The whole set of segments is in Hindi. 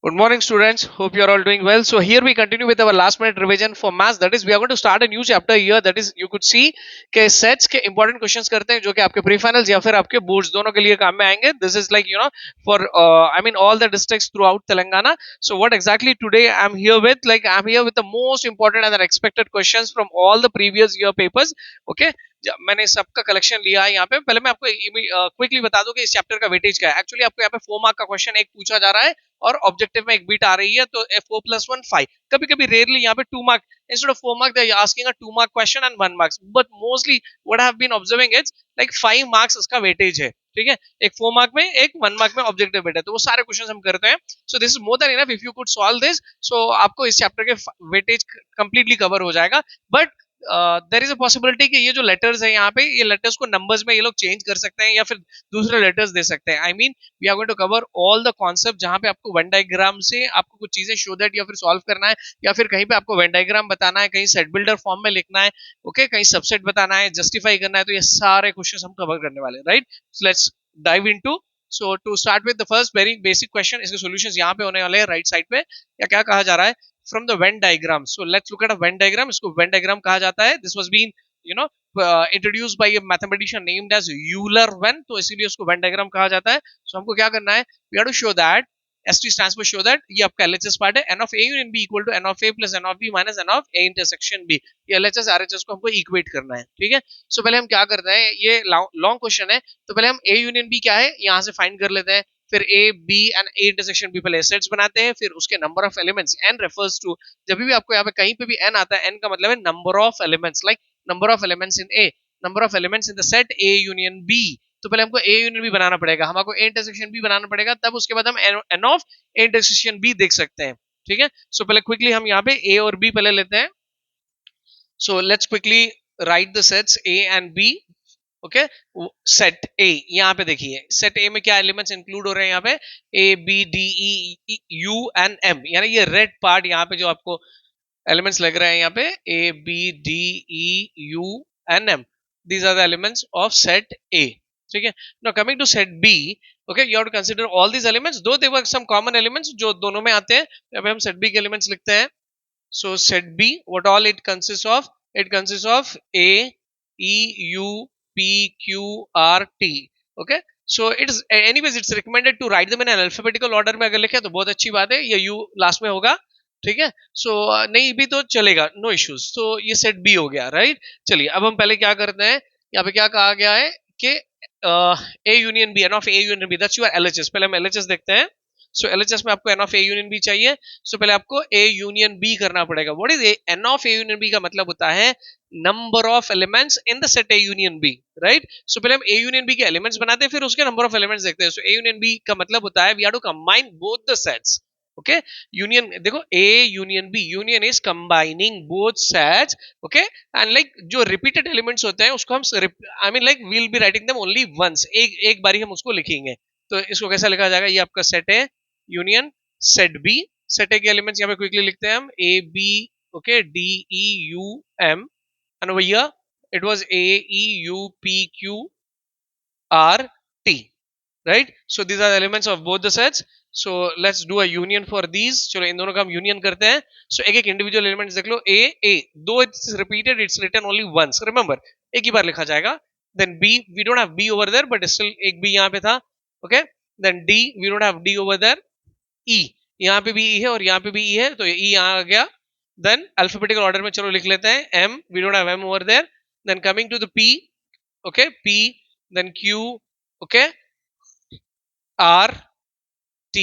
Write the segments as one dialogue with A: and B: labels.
A: Good morning, students. Hope you are all doing well. So here we continue with our last minute revision for maths. That is, we are going to start a new chapter here. That is, you could see कि sets के important questions करते हैं जो कि आपके pre-finals या फिर आपके boards दोनों के लिए काम में आएंगे. This is like for I mean all the districts throughout Telangana. So what exactly today I'm here with? Like I'm here with the most important and unexpected questions from all the previous year papers. Okay. मैंने सबका कलेक्शन लिया है यहाँ पे. पहले मैं आपको क्विकली बता दूं कि इस चैप्टर का वेटेज क्या है. एक्चुअली आपको यहाँ पे 4 मार्क का क्वेश्चन एक पूछा जा रहा है और ऑब्जेक्टिव में एक बीट आ रही है, तो 4+1 5. कभी कभी रेयरली यहाँ पे 2 mark instead of 4 mark they are asking a 2 mark question and 1 marks, but mostly what I have been observing is like 5 marks इसका वेटेज है. ठीक है, एक 4 मार्क में एक 1 मार्क में ऑब्जेक्टिव बेट है, तो वो सारे क्वेश्चन हम करते हैं. So this is more than enough if you could solve this. So आपको इस चैप्टर के वेटेज कंप्लीटली कवर हो जाएगा. But there is a possibility कि ये जो लेटर्स है यहाँ पे, ये लेटर्स को नंबर्स में ये लोग चेंज कर सकते हैं या फिर दूसरे लेटर्स दे सकते हैं. I mean we are going to cover all the concept जहां पे आपको वेन डायग्राम से आपको कुछ चीजें शो दैट या फिर सॉल्व करना है, या फिर कहीं पे आपको वेन डायग्राम बताना है, कहीं सेट बिल्डर फॉर्म में लिखना है, ओके, कहीं सबसेट बताना है, जस्टिफाई करना है. तो ये सारे क्वेश्चन हम कवर करने वाले हैं, right. Let's dive into. So to start with the first very basic question, इसके सॉल्यूशंस यहाँ पे होने वाले हैं राइट साइड पे. या क्या कहा जा रहा है, from the Venn diagram. So let's look at a Venn diagram. इसको वेन डायग्राम कहा जाता है. This was been introduce by a mathematician named as Euler Venn, तो इसीलिए उसको वेन डायग्राम कहा जाता है. सो हमको क्या करना है, we have to show that ST stands for show that ये आपका LHS पार्ट है, n of A union B equal to n of A plus n of B minus n of A intersection B. ये LHS RHS को हमको इक्वेट करना है. ठीक है, सो पहले हम क्या करते हैं, ये लॉन्ग क्वेश्चन है, तो पहले हम A union B क्या है यहाँ से फाइंड कर लेते हैं. फिर A B and A intersection B पहले सेट्स बनाते हैं, फिर उसके number of elements. n refers to, जब भी आपको यहाँ पे कहीं पे भी n आता है, n का मतलब है number of elements, like number of elements in A, number of elements in the set A union B. तो पहले हमको ए यूनियन बी बनाना पड़ेगा, हमको ए इंटरसेक्शन बी बनाना पड़ेगा, तब उसके बाद हम n of A intersection B देख सकते हैं. ठीक है, सो पहले क्विकली हम यहाँ पे ए और बी पहले लेते हैं. So let's quickly write the sets A and B. Okay, set A, यहाँ पे देखिए सेट ए में क्या एलिमेंट्स इंक्लूड हो रहे हैं यहाँ पे, a b d e u and m, यानी ये रेड पार्ट यहाँ पे जो आपको एलिमेंट्स लग रहे हैं यहाँ पे, a b d e u and m, these are the elements of set A. ठीक है, now coming to set B, okay, you have to consider all these elements, though there were some common elements जो दोनों में आते हैं. अब हम set B के elements लिखते हैं. So set B, what all it consists of? It consists of A, E, U, P, Q, R, T. Okay, so it's anyways it's recommended to write them in an alphabetical order में अगर लिखे तो बहुत अच्छी बात है, ये U लास्ट में होगा. ठीक है, सो नहीं भी तो चलेगा, नो इश्यूज. तो ये सेट बी हो गया, राइट. चलिए अब हम पहले क्या करते हैं, यहाँ पे क्या कहा गया है कि A union B, n of A union B, that's your LHS. पहले हम एलएचएस देखते हैं. सो एलएचएस में आपको n of A union B चाहिए. सो पहले आपको ए यूनियन बी करना पड़ेगा. What is n of A union B का मतलब होता है number of elements in the set A union B, right. So पहले हम ए यूनियन बी के एलिमेंट्स बनाते हैं, फिर उसके नंबर ऑफ एलिमेंट्स देखते हैं. सो ए यूनियन बी का मतलब होता है we have to combine both the sets. Okay, union देखो, A union B, union is combining both sets. Okay, and like जो रिपीटेड एलिमेंट्स होते हैं उसको हम I mean like we'll be writing them only once, एक बारी हम उसको लिखेंगे. तो इसको कैसा लिखा जाएगा, ये आपका सेट है union set B. Set A के एलिमेंट्स यहाँ पे क्विकली लिखते हैं हम, a b, okay, d e u m, and over here it was a e u p q r t, right. So these are elements of both the sets. So let's do a union for these. चलो इन दोनों का हम यूनियन करते हैं. सो एक एक इंडिविजुअल एलिमेंट्स देख लो. ए दो it's repeated, it's written only once, remember एक ही बार लिखा जाएगा. Then B, we don't have B over there but still एक बी यहाँ पे था. Okay, then D, we don't have D over there. E, यहाँ पे भी ई है और यहाँ पे भी ई है, तो ये ई यहाँ आ गया. देन अल्फाबेटिकल ऑर्डर में चलो लिख लेते हैं. M, we don't have m over there. Then coming to the p, okay, p, then q, okay, r, T,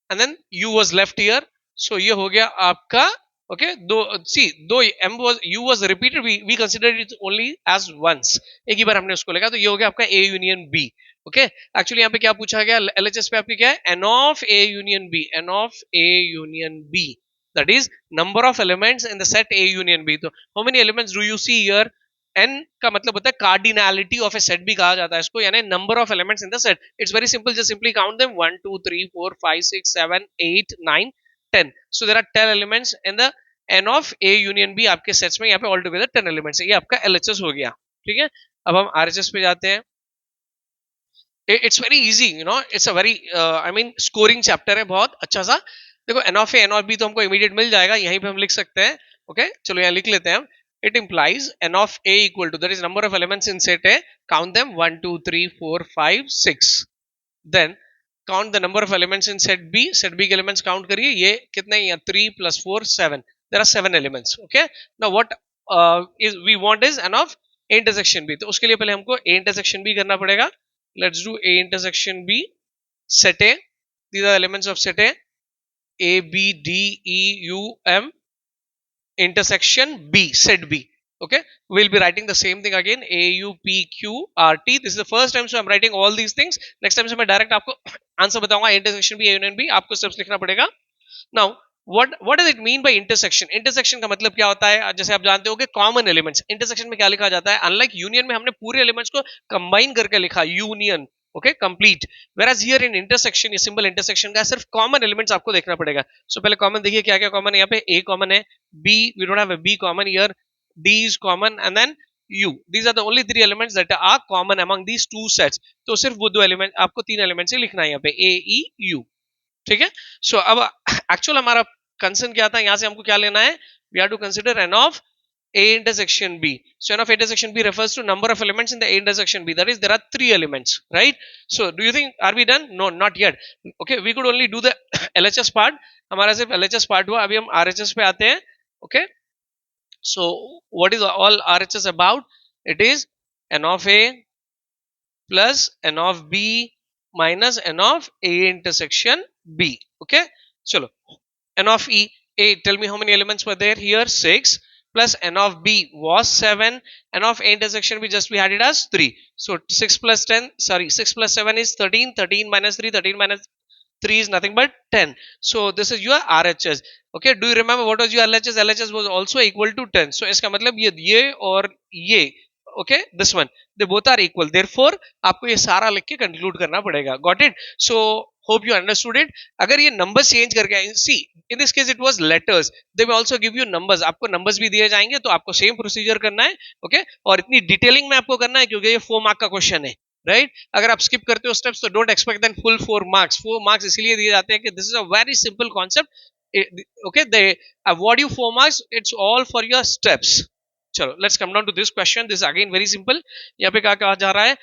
A: and then U was left here. So ये हो गया आपका, okay, दो, see, दो M was, U was repeated, we considered it only as once, एक ही बार हमने उसको लगा, तो ये हो गया आपका A union B. Okay, actually यहाँ पे क्या पूछा गया, LHS पे आपकी क्या है, N of A union B, N of A union B, that is number of elements in the set A union B. तो how many elements do you see here? n का मतलब होता है कार्डिनैलिटी ऑफ ए सेट भी कहा जाता है इसको, यानी number of elements in the set. It's very simple, just simply count them 1 2 3 4 5 6 7 8 9 10. So there are 10 elements in the n of a union b. आपके सेट्स में यहाँ पे ऑल टुगेदर 10 एलिमेंट्स है. ये आपका LHS हो गया. ठीक है, अब हम RHS पे जाते हैं. It's very easy, you know, it's a very I mean scoring chapter है, बहुत अच्छा सा। देखो n of A n of B तो हमको इमीडिएट मिल जाएगा, यहीं पे हम लिख सकते हैं। ओके चलो यहाँ लिख लेते हैं हम। It implies n of A equal to, that is number of elements in set A, count them 1 2 3 4 5 6, then count the number of elements in set B, set B के एलिमेंट्स काउंट करिए, ये कितने हैं, 3 + 4 7, there are 7 elements. Okay now what is we want is n of A intersection B, तो उसके लिए पहले हमको ए इंटरसेक्शन बी करना पड़ेगा। Let's do A intersection B, set A. These are the elements of set A. A, B, D, E, U, M, intersection B, set B. Okay, we'll be writing the same thing again. A, U, P, Q, R, T. This is the first time, so I'm writing all these things. Next time से मैं direct आपको आंसर बताऊंगा, intersection B, A union B. आपको steps लिखना पड़ेगा. Now, what does it mean by intersection? Intersection का मतलब क्या होता है? जैसे आप जानते हो कि common elements. Intersection में क्या लिखा जाता है? Unlike union में हमने पूरे elements को combine करके लिखा union, okay, complete. Whereas here in intersection, ये symbol intersection का सिर्फ common elements आपको देखना पड़ेगा. So पहले common देखिए क्या क्या common है यहाँ पे. A common है, B we don't have a B common here, D is common, and then U. These are the only three elements that are common among these two sets. तो सिर्फ वो दो एलिमेंट, आपको तीन एलिमेंट्स ही लिखना है यहाँ पे, A, E, U. ठीक है, सो अब एक्चुअल हमारा कंसर्न क्या था, यहां से हमको क्या लेना है, we have to consider n of A intersection B. So n of A intersection B refers to number of elements in the A intersection B. That is, there are 3 elements, right? So do you think, are we done? No, not yet. Okay, we could only do the LHS part. हमारा सिर्फ LHS part हुआ, अभी हम RHS पे आते हैं. Okay, so what is all RHS about? It is n of A plus n of B minus n of A intersection B. Okay, chalo. N of E, A, tell me how many elements were there here, 6, plus n of B was 7, n of A intersection B, just we had it as 3. So 6 plus 10, sorry, 6 plus 7 is 13, 13 minus 3, 13 minus 3 is nothing but 10. So this is your RHS. Okay, do you remember what was your LHS? LHS was also equal to 10. So इसका मतलब ये और ये, okay, this one, they both are equal, therefore आपको ये सारा लिख के कंक्लूड करना पड़ेगा. Got it? So hope you understood it. अगर ये numbers change करके, see in this case it was letters, they will also give you numbers. आपको numbers भी दिए जाएंगे, तो आपको same procedure करना है. Okay, और इतनी डिटेलिंग में आपको करना है क्योंकि ये 4 मार्क का क्वेश्चन है, राइट? अगर आप स्किप करते हो स्टेप्स तो don't expect then full 4 marks. 4 marks इसलिए दिए जाते हैं कि this is a very simple concept. Okay, they award you 4 marks, it's all for your steps. चलो let's come down to this question. This again very simple. यहाँ पे क्या कहा जा रहा है,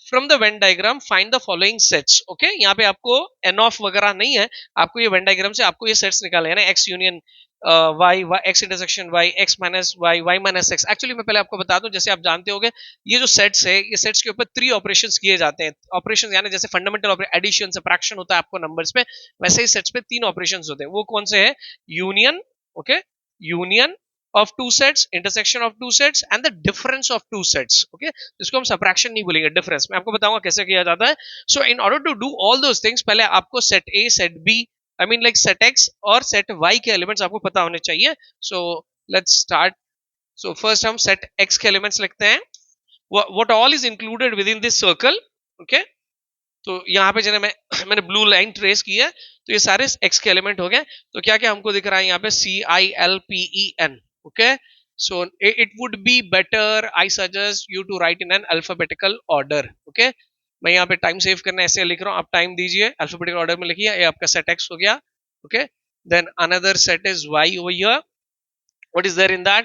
A: from the Venn diagram find the following sets. Okay, यहाँ पे आपको एन ऑफ वगैरह नहीं है, आपको ये वेन डायग्राम से आपको ये सेट्स निकाले हैं ना, X union Y, X intersection Y, X minus Y, Y minus X. Actually मैं पहले आपको बता दूं, जैसे आप जानते होंगे ये जो सेट्स है, ये सेट्स के ऊपर 3 ऑपरेशंस किए जाते हैं. ऑपरेशंस यानी जैसे फंडामेंटल एडिशन, सबट्रैक्शन होता है आपको नंबर्स पे, वैसे ही सेट्स पे 3 ऑपरेशंस होते हैं. वो कौन से है, union, okay, union of two sets, intersection of two sets and the difference of two sets. Okay, इसको हम subtraction नहीं बोलेंगे, difference. मैं आपको बताऊंगा कैसे किया जाता है. So in order to do all those things, पहले आपको set A, set B, I mean like set X और set Y के elements आपको पता होने चाहिए. So let's start. So first हम set X के elements लिखते हैं. What all is included within this circle? Okay, तो यहाँ पे जैसे मैंने ब्लू लाइन ट्रेस की है, तो ये सारे X के एलिमेंट हो गए. तो क्या क्या हमको दिख रहा है यहाँ पे, CILPEN. Okay, so it would be better, I suggest you to write in an alphabetical order. Okay, मैं यहाँ पे टाइम सेव करना ऐसे लिख रहा हूँ, आप टाइम दीजिए, अल्फाबेटिकल ऑर्डर में लिखिए. ये आपका सेट X हो गया. Okay, then another set is Y over here. What is there in that?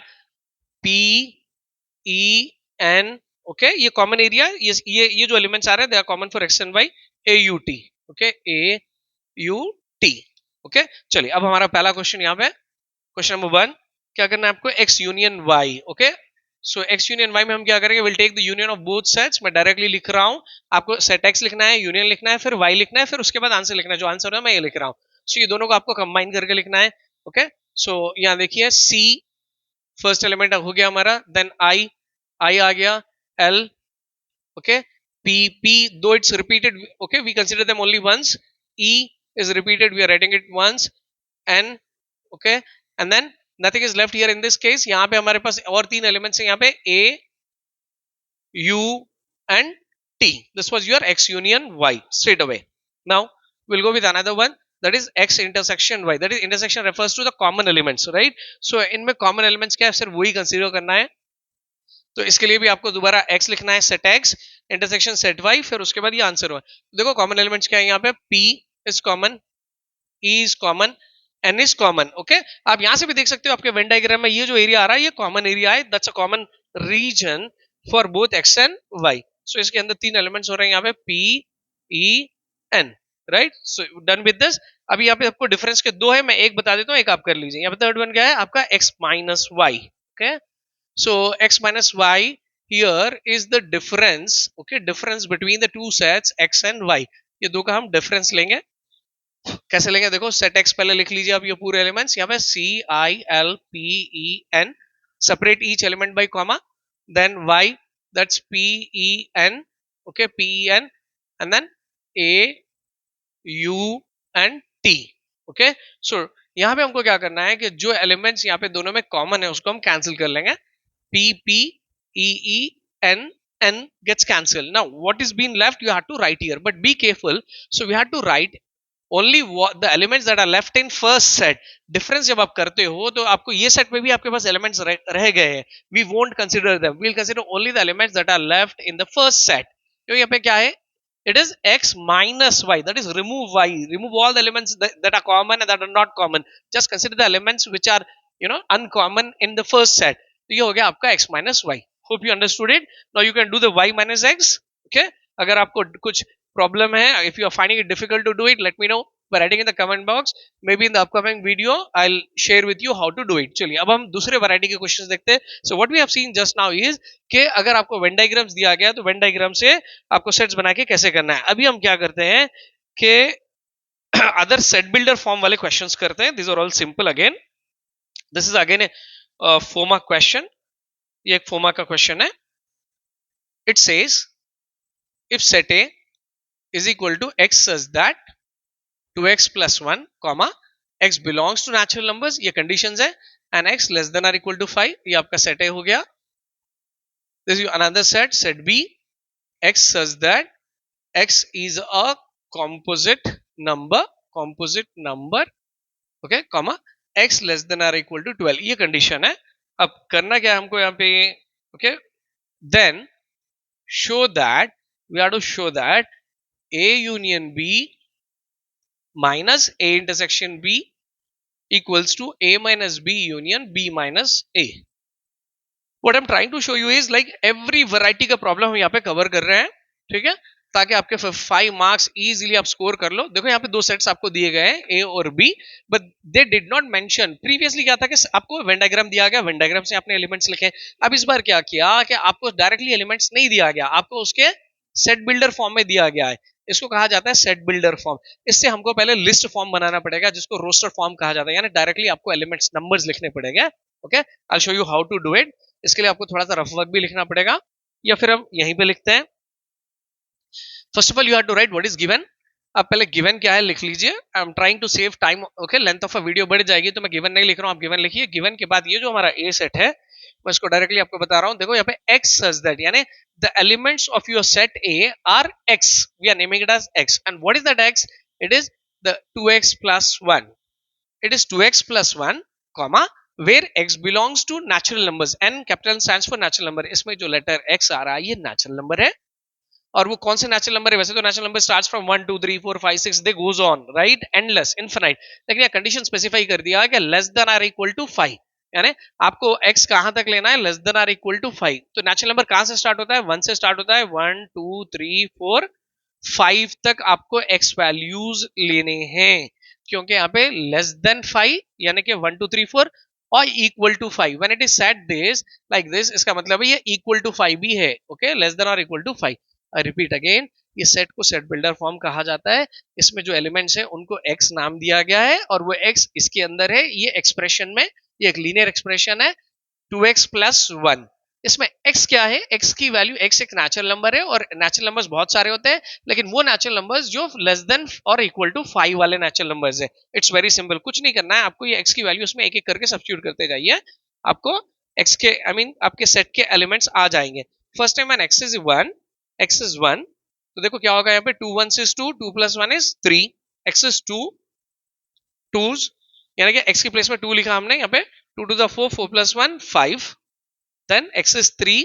A: PEN. Okay, ये कॉमन एरिया, ये जो एलिमेंट्स आ रहे हैं they are common for X and Y. AUT. Okay, AUT. Okay, चलिए अब हमारा पहला क्वेश्चन यहाँ पे, क्वेश्चन नंबर 1, क्या करना है आपको, X union Y. Okay, so X union Y में हम क्या करेंगे, will take the union of both sets. मैं डायरेक्टली लिख रहा हूं, आपको सेट X लिखना है, यूनियन लिखना है, फिर Y लिखना है, फिर उसके बाद आंसर लिखना है. जो आंसर है मैं ये लिख रहा हूं. सो ये दोनों को आपको कंबाइन करके लिखना है. ओके, सो यहाँ देखिए, C फर्स्ट एलिमेंट हो गया हमारा, देन I आ गया, L, ओके, P दो it's repeated, okay, we consider them only once. E is repeated, we are writing it once. N, okay, and then nothing is left here in this case. यहाँ पे हमारे पास और 3 एलिमेंट्स हैं यहाँ पे, A, U and T. This was your X union Y straight away. Now we'll go with another one, that is X intersection Y. That is intersection refers to the common elements, right? So इनमें common elements क्या है, सिर्फ वही कंसीडर करना है. तो इसके लिए भी आपको दोबारा X लिखना है, set X. Intersection set Y, फिर उसके बाद ये आंसर हुआ। देखो कॉमन एलिमेंट्स क्या है यहाँ पे, P is common, E is common, N is common. Okay, आप यहां से भी देख सकते हो आपके वेन डायग्राम में ये जो एरिया आ रहा है ये कॉमन एरिया है, that's a common region for both X and Y. So इसके अंदर तीन एलिमेंट्स हो रहे हैं यहाँ पे P E N, right. So done with this. अभी यहाँ पे आपको डिफरेंस के दो है, मैं एक बता देता हूँ, एक आप कर लीजिए। यहाँ पे थर्ड वन क्या है आपका, x minus y. Okay, so x minus y here is the difference, okay, difference between the two sets x and y। ये दो का हम डिफरेंस लेंगे। कैसे लेंगे, देखो सेट x पहले लिख लीजिए आप, ये पूरे एलिमेंट्स यहाँ पे CILPEN, separate each element by comma, then y that's PEN, okay PEN, and then AUNT। Okay, so यहाँ पे हमको क्या करना है कि जो एलिमेंट्स यहाँ पे दोनों में कॉमन है उसको हम कैंसिल कर लेंगे। PPEEN N gets cancelled. Now what is being left you have to write here, but be careful. So we have to write only the elements that are left in first set। Difference जब आप करते हो तो आपको ये सेट में भी आपके पास एलिमेंट्स रह गए हैं, we won't consider them, we'll consider only the elements that are left in the first set। तो यहाँ पे क्या है, it is x minus y, that is remove y, remove all the elements that are common and that are not common, just consider the elements which are uncommon in the first set। तो ये हो गया आपका x minus y। Hope you understood it. Now you can do the y minus x। Okay, अगर आपको कुछ प्रॉब्लम है, if you are finding it difficult to do it, let me know by writing in the comment box, maybe in the upcoming video I'll share with you how to do it। चलिए अब हम दूसरे वैरायटी के क्वेश्चंस देखते हैं। So what we have seen just now is कि अगर आपको वेन डायग्राम्स दिया गया तो वेन डायग्राम से आपको सेट्स बना के कैसे करना है। अभी हम क्या करते हैं कि अदर सेट बिल्डर फॉर्म वाले क्वेश्चंस करते हैं। This are all simple. Again this is again a फोमा क्वेश्चन, ये एक फोमा का क्वेश्चन है। It says if set A is equal to x such that 2x plus 1 comma x belongs to natural numbers, ये conditions है, and x less than or equal to 5, ये आपका set A हो गया। this is another set B, x such that x is a composite number, okay, comma x less than or equal to 12, ये condition है। अब करना क्या है हमको यहाँ पे, okay, then show that we have to show that A union B minus A intersection B equals to A minus B union B minus A। What I'm trying to show you is like every variety का प्रॉब्लम हम यहाँ पे कवर कर रहे हैं, ठीक है, ताकि आपके 5 मार्क्स इजीली आप स्कोर कर लो। देखो यहाँ पे दो सेट्स आपको दिए गए हैं A और B, but they did not mention. Previously क्या था कि आपको वेन डायग्राम दिया गया, वेन डायग्राम से आपने एलिमेंट्स लिखे। अब इस बार क्या किया कि आपको डायरेक्टली एलिमेंट्स नहीं दिया गया, आपको उसके सेट बिल्डर फॉर्म में दिया गया है। इसको कहा जाता है सेट बिल्डर फॉर्म। इससे हमको पहले लिस्ट फॉर्म बनाना पड़ेगा जिसको रोस्टर फॉर्म कहा जाता है, यानी डायरेक्टली आपको एलिमेंट्स नंबर्स लिखने पड़ेंगे। Okay, I show you how to do it. इसके लिए आपको थोड़ा सा रफ वर्क भी लिखना पड़ेगा, या फिर हम यहीं पे लिखते हैं। First of all you have to write what is given. अब पहले गिवन क्या है लिख लीजिए। I am trying to save time, okay, length of a video बढ़ जाएगी तो मैं गिवन नहीं लिख रहा हूं, आप गिवन लिखिए। गिवन के बाद ये जो हमारा ए सेट है मैं इसको डायरेक्टली आपको बता रहा हूं। देखो यहाँ पे x such that, यानी the elements of your set A are x, we are naming it as x, and what is that x? It is the 2x plus 1, it is 2x plus 1 comma where x belongs to natural numbers, n capital stands for natural number। इसमें जो लेटर x आ रहा है ये नेचुरल नंबर है, और वो कौन से नेचुरल नंबर है, वैसे तो natural number starts from 1 2 3 4 5 6 they goes on, right, endless, infinite. लेकिन ये कंडीशन स्पेसिफाई कर दिया कि less than or equal to 5, यानी आपको x कहां तक लेना है, less than or equal to 5। तो नेचुरल नंबर कहां से स्टार्ट होता है, 1 से स्टार्ट होता है, 1 2 3 4 5 तक आपको x वैल्यूज लेने हैं, क्योंकि यहाँ पे लेस देन 5 यानी कि 1 2 3 4 और equal to 5। When it is set this like this, इसका मतलब है ये इक्वल टू 5 भी है, ओके, लेस देन और equal to 5। I repeat again, ये सेट को सेट बिल्डर फॉर्म कहा जाता है। इसमें जो एलिमेंट्स हैं उनको x नाम दिया गया है और वो x इसके अंदर है। ये एक्सप्रेशन में ये एक लीनियर एक्सप्रेशन है 2x प्लस 1। इसमें x क्या है, x की वैल्यू, x एक नेचुरल नंबर है और नेचुरल नंबर्स बहुत सारे होते हैं, लेकिन वो नेचुरल नंबर्स जो लेस देन और इक्वल टू 5 वाले नेचुरल नंबर्स है। इट्स वेरी सिंपल, कुछ नहीं करना है आपको, ये x की वैल्यू उसमें एक एक करके सब्स्टिट्यूट करते जाइए, आपको x के आपके सेट के एलिमेंट्स आ जाएंगे। First time when x is 1, तो देखो क्या होगा यहाँ पे, 2 1 is 2, 2 plus 1 is 3, x is 2, 2s, यानी कि x की प्लेस में 2 लिखा हमने यहाँ पे, 2 to the 4, 4 plus 1 5, then x is 3,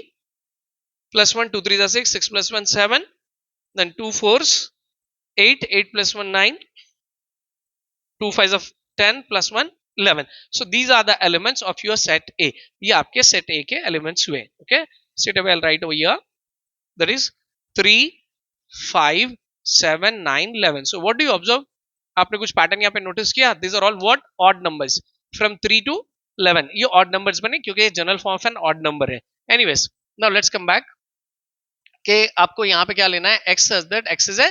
A: plus 1, 2 3 6, 6 plus 1 7, then 2 4s 8, 8 plus 1 9, 2 5 of 10 plus 1 11. So these are the elements of your set A. ये आपके set A के elements हुए. Okay, straight away I'll write over here. That is 3 5 7 9 11. So what do you observe? आपने कुछ पैटर्न यहाँ पे नोटिस किया? These are all what? Odd numbers from 3 to 11. ये odd numbers बने क्योंकि general form of an odd number है. Anyways, now let's come back कि आपको यहाँ पे क्या लेना है? X says that X is a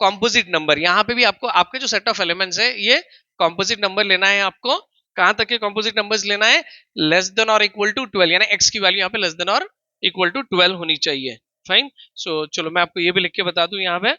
A: composite number. यहाँ पे भी आपको आपके जो सेट ऑफ एलिमेंट्स है ये composite number लेना है. आपको कहां तक के composite numbers लेना है? लेस देन और इक्वल टू 12, यानी x की वैल्यू यहाँ पे लेस देन और इक्वल टू 12 होनी चाहिए. फाइन. सो चलो मैं आपको ये भी लिख के बता दूं यहाँ पे.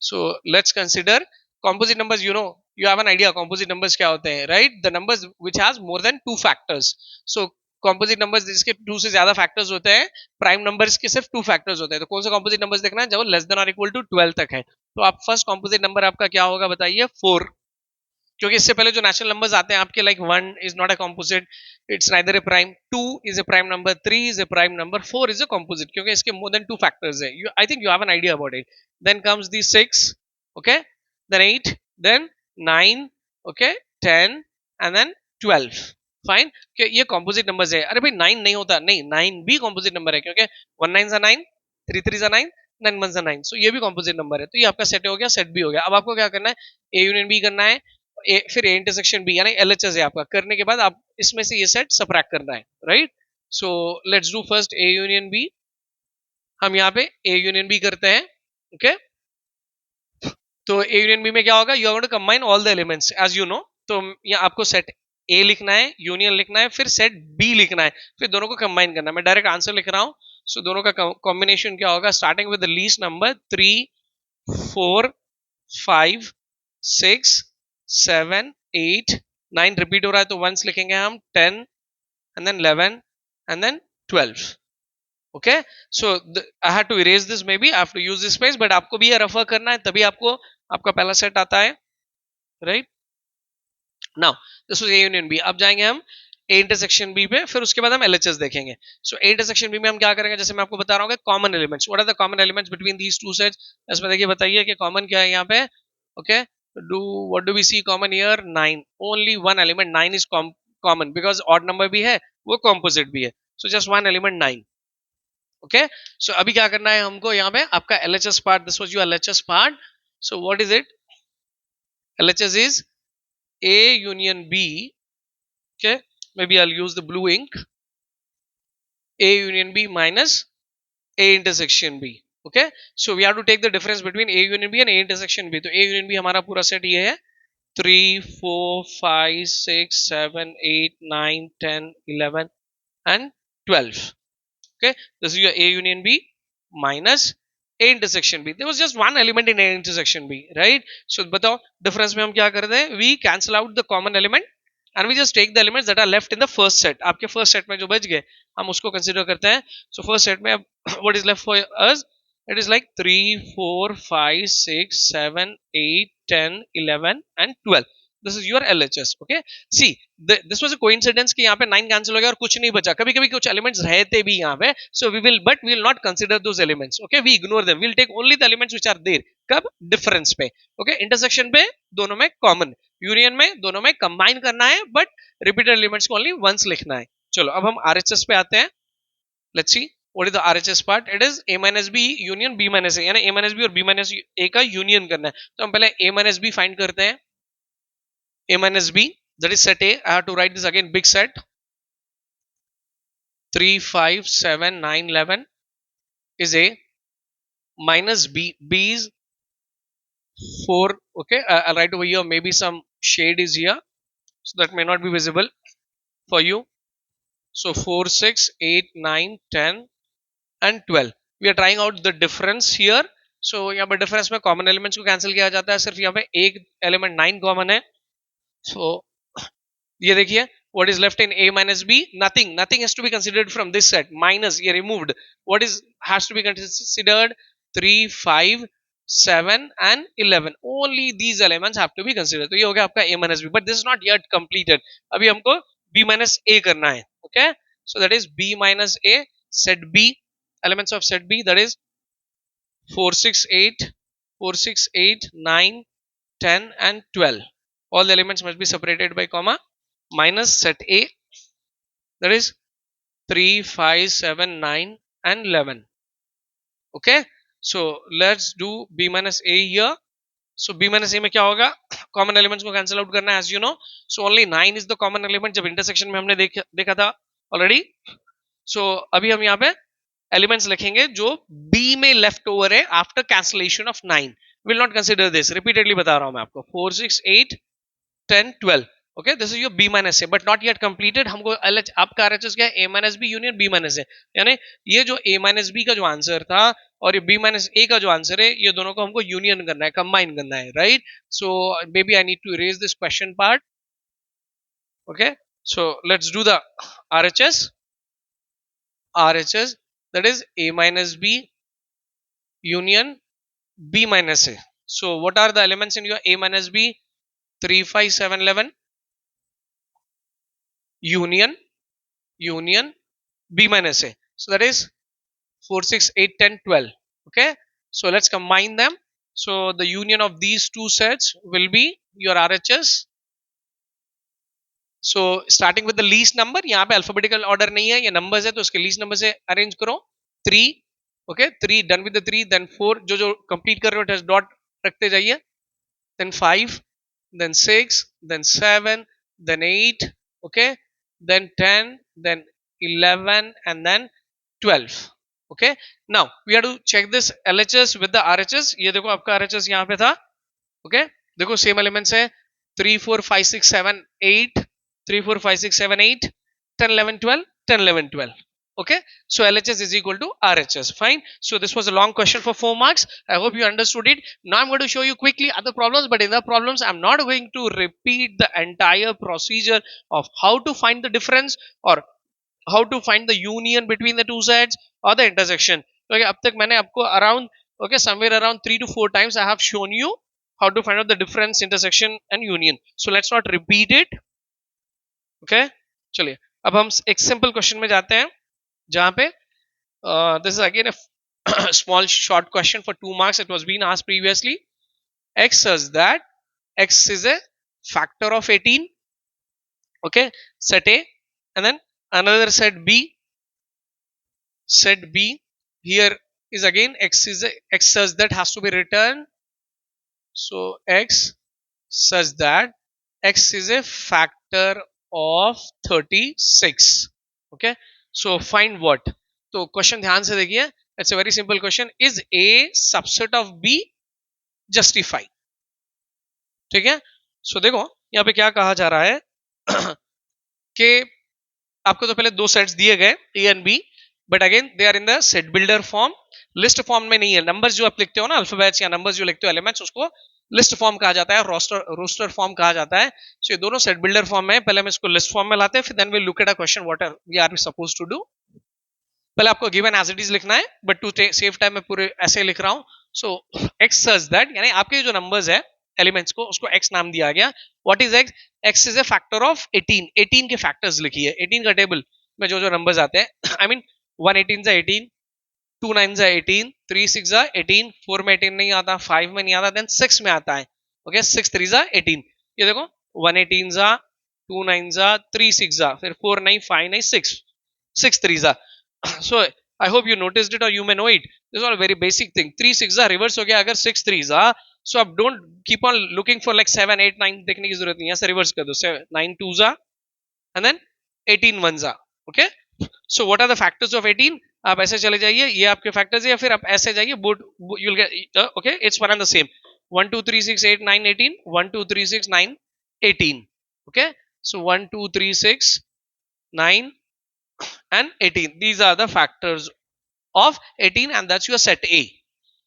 A: So let's consider composite numbers. You have an idea composite numbers क्या होते हैं, right? The numbers which has more than 2 factors. So composite numbers जिसके 2 से ज्यादा factors होते हैं, prime numbers के सिर्फ 2 factors होते हैं. तो कौन सा composite numbers देखना है? जब लेस देन और इक्वल टू 12 तक है. तो आप फर्स्ट composite number आपका क्या होगा बताइए? 4. क्योंकि इससे पहले जो नेचुरल नंबर्स आते हैं आपके like 1 is not a composite, it's neither a prime, 2 is a prime number, 3 is a prime number, 4 is a composite क्योंकि इसके मोर देन 2 फैक्टर्स है. I think you have an idea about it. Then comes the 6, okay, then 8, then 9, okay, 10 and then 12. Fine. ये कॉम्पोजिट नंबर्स है. अरे भाई 9 नहीं होता, नहीं, 9 भी कॉम्पोजिट नंबर है क्योंकि 1 9 9, 3 3 9, 9 1 9. सो ये भी कॉम्पोजिट नंबर है. तो ये आपका सेट हो गया, सेट भी हो गया. अब आपको क्या करना है? ए यूनियन बी करना है, फिर ए इंटरसेक्शन बी यानी एलएचएस है आपका. करने के बाद आप इसमें से ये सेट सबट्रैक्ट करना है, right? So let's do first A union B. हम यहाँ पे ए यूनियन बी करते हैं. ओके, तो ए यूनियन बी में क्या होगा? You are going to combine all the elements as you know. तो यहाँ आपको सेट ए लिखना है, यूनियन लिखना है, फिर सेट बी लिखना है, फिर दोनों को कंबाइन करना है. मैं डायरेक्ट आंसर लिख रहा हूँ. सो दोनों का कॉम्बिनेशन क्या होगा? Starting with the least number 3 4 5 6 7 8 9, repeat हो रहा है तो वंस लिखेंगे हम. 10 and then 11 and then 12. okay, so I had to erase this, maybe I have to use this space, but आपको भी ये रेफर करना है तभी आपको आपका पहला सेट आता है, right? Now this was A union B. अब जाएंगे हम ए इंटरसेक्शन बी पे, फिर उसके बाद हम एलएचएस देखेंगे. सो ए इंटरसेक्शन बी में हम क्या करेंगे? जैसे मैं आपको बता रहा हूँ common elements. What are the common elements between these two sets? इसमें देखिए, बताइए कि कॉमन क्या है यहाँ पे. Okay, what do we see common here? 9. only one element 9 is common because odd number भी है, वो composite भी है. so just one element 9. okay, so अभी क्या करना है हमको? यहाँ पे आपका LHS part, this was your LHS part. so what is it? LHS is A union B. okay, maybe I'll use the blue ink. A union B minus A intersection B. okay, so we have to take the difference between A union B and A intersection B. तो A union B हमारा पूरा सेट ये है 3 4 5 6 7 8 9 10 11 and 12. okay, this is your A union B minus A intersection B. there was just one element in A intersection B, right? so बताओ difference में हम क्या करते हैं? we cancel out the common element and we just take the elements that are left in the first set. आपके first set में जो बच गए हम उसको consider करते हैं. so first set में what is left for us? it is like 3 4 5 6 7 8 10 11 and 12. this is your LHS. okay, see this was a coincidence कि यहाँ पे 9 cancel हो गया और कुछ नहीं बचा. कभी कभी कुछ elements रहते भी यहाँ पे, so we will not consider those elements. okay, we ignore them. we'll take only the elements which are there. कब? difference पे. okay, intersection पे दोनों में common, union में दोनों में combine करना है, but repeated elements को only once लिखना है. चलो अब हम RHS पे आते हैं. let's see what is the RHS part. it is A minus B union B minus A, यानी A minus B और B minus A का union करना है. तो हम पहले A minus B find करते हैं. A minus B, that is set A. I have to write this again, big set. 3 5 7 9 11 is A minus B. B is 4. okay, I'll write over here, maybe some shade is here, so that may not be visible for you. so 4 6 8 9 10 and 12. we are trying out the difference here. so यहाँ पे difference में common elements को cancel किया जाता है, सिर्फ यहाँ पे एक element 9 common है. so ये देखिए what is left in A minus B? nothing has to be considered from this set. minus ये removed. what is has to be considered? 3 5 7 and 11. only these elements have to be considered. तो ये हो गया आपका A minus B, but this is not yet completed. अभी हमको B minus A करना है. okay, So that is B minus A. Set B, elements of set B, that is 4, 6, 8, 4, 6, 8, 9, 10 and 12. All the elements must be separated by comma. Minus set A, that is 3, 5, 7, 9 and 11. Okay, so let's do B minus A here. So B minus A में क्या होगा, कॉमन एलिमेंट्स को कैंसिल आउट करना है as you know. So only 9 is the common element, जब इंटरसेक्शन में हमने देखा था ऑलरेडी. सो अभी हम यहाँ पे एलिमेंट्स लिखेंगे जो B में लेफ्ट ओवर है after cancellation of 9. Will not consider this, repeatedly बता रहा हूं मैं आपको. 4, 6, 8, 10, 12. Okay, this is your B minus A, but not yet completed. हमको आपका RHS क्या है, A minus B union B minus A. यानी ये जो A माइनस बी का जो आंसर था और ये B माइनस ए का जो आंसर है, ये दोनों को हमको यूनियन करना है, कंबाइन करना है, right. So baby I need to erase this question part. Okay, so let's do the RHS. That is A minus B union B minus A. So what are the elements in your A minus B? 3, 5, 7, 11 union B minus A. So that is 4, 6, 8, 10, 12. Okay, so let's combine them. So the union of these two sets will be your RHS. So starting with the least number, यहाँ पे alphabetical order नहीं है, ये numbers है, तो उसके least number से arrange करो. 3, okay, 3 done with the 3, then 4 जो complete कर रहे हो dot रखते जाइए, then 5, then 6, then 7, then 8, okay, then 10, then 11 and then 12. Okay, now we have to check this LHS with the RHS. ये देखो आपका RHS यहाँ पे था. Okay, देखो same elements है, 3, 4, 5, 6, 7, 8, 3, 4, 5, 6, 7, 8, 10, 11, 12, 10, 11, 12. Okay, so LHS is equal to RHS. Fine. So this was a long question for 4 marks. I hope you understood it. Now I'm going to show you quickly other problems, but in the problems I'm not going to repeat the entire procedure of how to find the difference or how to find the union between the two sets or the intersection. Okay, अब तक मैंने आपको around, okay, somewhere around 3 to 4 times I have shown you how to find out the difference, intersection and union. So let's not repeat it. Okay, चलिए अब हम एक simple question में जाते हैं जहां पे this is again a small short question for 2 marks. It was been asked previously. X says that X is a factor of 18. Okay, set A, and then another set B. Set B here is again X is a X says that has to be returned. So X says that X is a factor of 36. Okay, so find what. तो क्वेश्चन ध्यान से देखिए, it's a very simple question. Is A subset of B justify. ठीक है, सो देखो यहाँ पे क्या कहा जा रहा है कि आपको तो पहले दो सेट्स दिए गए A and B, but again they are in the set builder form. List form में नहीं है. नंबर्स जो आप लिखते हो ना, अल्फाबेट्स या नंबर्स जो लिखते हो एलिमेंट्स, उसको लिस्ट फॉर्म कहा जाता है, रोस्टर फॉर्म कहा जाता है. सो ये दोनों सेट बिल्डर फॉर्म में, पहले हम इसको लिस्ट फॉर्म में लाते हैं, फिर then we look at a question what we are supposed to do. पहले आपको गिवन एज इट इज लिखना है, बट टू सेव टाइम मैं पूरे ऐसे लिख रहा हूं. सो एक्स सच दैट, यानी आपके जो नंबर्स है एलिमेंट्स को, उसको एक्स नाम दिया गया. What is x? X is a factor of 18. 18 के फैक्टर्स लिखिए. 18 का टेबल में जो जो नंबर्स आते हैं, आई मीन 1 18 जा 18, 2 9 जा 18, 3 6 जा 18, 4 में 18 नहीं आता, 5 में नहीं आता, देन 6 में आता है. ओके, 6 3 जा 18. ये देखो 1 18 जा, 2 9 जा, 3 6 जा, फिर 4 नहीं, 5 नहीं, 6 6 3 जा. So I hope you noticed it or you may know it. This is all a very basic thing. 3 6 जा रिवर्स हो गया अगर 6 3 जा. So अब don't keep on looking for like 7 8 9 देखने की जरूरत नहीं है, ऐसे रिवर्स कर दो. 9 2 जा and then 18 1 जा. Okay, so what are the factors of 18? आप ऐसे चले जाइए, ये आपके फैक्टर्स है, या फिर आप ऐसे जाइए, board you'll get okay, it's one and the same. 1 2 3 6 8 9 18, 1 2 3 6 9 18. Okay, so 1 2 3 6 9 and 18. These are the factors of 18 and that's your set A.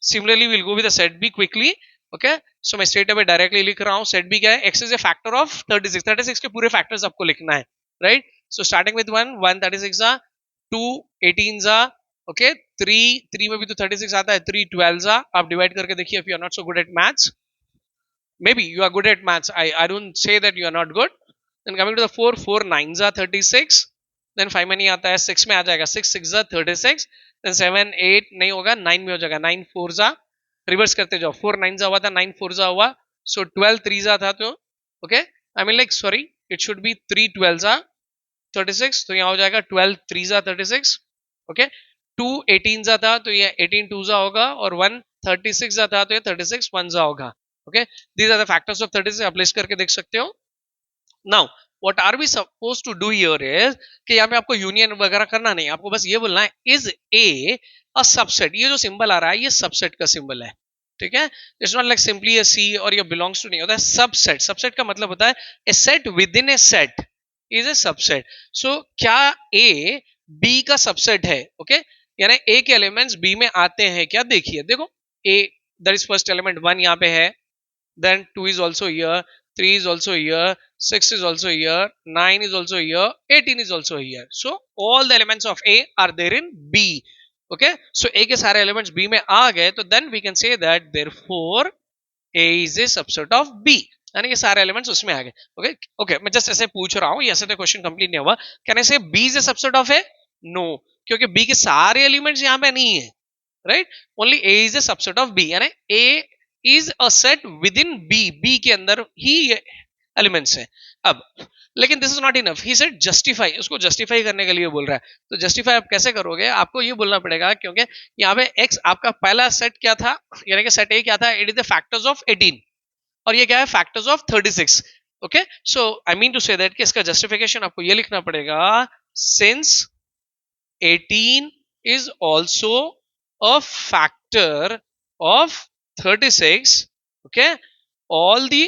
A: Similarly, we'll go with the set B quickly. Okay, so मैं straight away directly लिख रहा हूँ. set B क्या है? X is a factor of 36. 36 के पूरे factors आपको लिखना है, right? So starting with 1 36 जा, 2 18 जा, okay, 3 में भी तो 36 आता है, 3 12 जा. आप divide करके देखिए. If you are not so good at maths, maybe you are good at maths, I don't say that you are not good. Then coming to the 4 9 जा 36, देन 5 में नहीं आता है, 6 में आ जाएगा, 6 6 36, देन 7 8 नहीं होगा, 9 में हो जाएगा, 9 4 जा, रिवर्स करते जाओ, 4 9 जा हुआ था, 9 4 जा हुआ, सो 12 3 जा था, तो okay I mean like sorry it should be 3 12 जा 36, तो यहाँ हो जाएगा 12 3 जा 36, ओके 2 18 जा था तो ये 18 2 जा होगा, और 1 36 जा था तो ये 36 1 जा होगा, okay these are the factors of 36, आप लिस्ट करके देख सकते हो। Now what are we suppose to do here is कि यहाँ पे आपको यूनियन वगैरह करना नहीं, आपको बस ये बोलना है इज ए अ सबसेट, ये जो सिंबल आ रहा है ये सबसेट का सिंबल है, ठीक है, it's not like simply a C और ये बिलोंग्स टू नहीं होता है, सबसेट, सबसेट का मतलब होता है a set within a set is A subset, so क्या ए बी का सबसेट है, ओके यानी ए के एलिमेंट्स बी में आते हैं क्या, देखिए देखो ए दैट इज फर्स्ट एलिमेंट 1 यहाँ पे है, then 2 is also here, 3 is also here, 6 is also here, 9 is also here, 18 is also here, so all the elements of A are there in B, okay, so A के सारे elements B में आ गए, तो then we can say that therefore A is a subset of B, यानी ये सारे elements उसमें आ गए, okay okay मैं just ऐसे पूछ रहा हूँ, ऐसे तो क्वेश्चन कंप्लीट नहीं हुआ, can I say B is a subset of A, no, क्योंकि B के सारे elements यहाँ पे नहीं है, right, only A is a subset of B, यानी A is a set within B, B के अंदर ही एलिमेंट्स है। अब लेकिन this is not enough, he said justify, उसको जस्टिफाई करने के लिए बोल रहा है, तो जस्टिफाई आप कैसे करोगे, आपको ये बोलना पड़ेगा क्योंकि यहाँ पे x आपका पहला सेट क्या था, यानी कि सेट ए क्या था, it is the factors of 18 और ये क्या है factors of 36, okay so I mean to say that कि इसका जस्टिफिकेशन आपको ये लिखना पड़ेगा, since 18 is also a factor of 36, okay, all the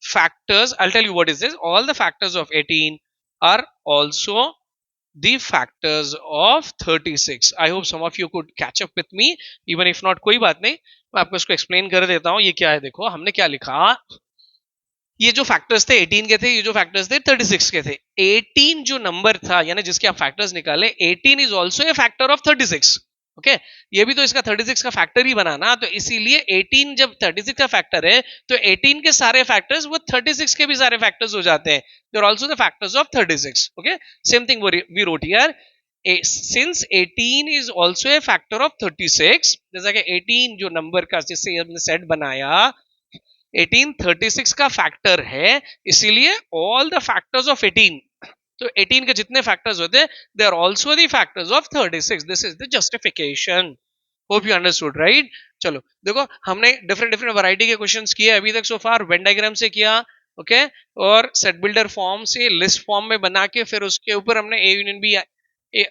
A: factors, I'll tell you what is this, all the factors of 18 are also the factors of 36, I hope some of you could catch up with me, even if not कोई बात नहीं, मैं आपको इसको एक्सप्लेन कर देता हूं, ये क्या है, देखो हमने क्या लिखा, ये जो फैक्टर्स थे 18 के थे, ये जो फैक्टर्स थे 36 के थे, 18 जो नंबर था यानी जिसके आप फैक्टर्स निकाले, 18 is also a factor of 36, okay ये भी तो इसका 36 का फैक्टर ही बना ना, तो इसीलिए 18 जब 36 का फैक्टर है तो 18 के सारे फैक्टर्स वो 36 के भी सारे फैक्टर्स हो जाते हैं, they are also the factors of 36, okay same thing we wrote here, since 18 is also a factor of 36, जैसा कि 18 जो नंबर का जिससे हमने सेट बनाया 18 36 का फैक्टर है, इसीलिए ऑल द फैक्टर्स ऑफ 18, तो 18 के जितने फैक्टर्स होते हैं they are also the factors of 36, this is the justification, hope you understood right. चलो देखो हमने डिफरेंट डिफरेंट वैरायटी के क्वेश्चंस किए अभी तक सो फार, वेन डायग्राम से किया, ओके और सेट बिल्डर फॉर्म से लिस्ट फॉर्म में बना के फिर उसके ऊपर हमने A union B,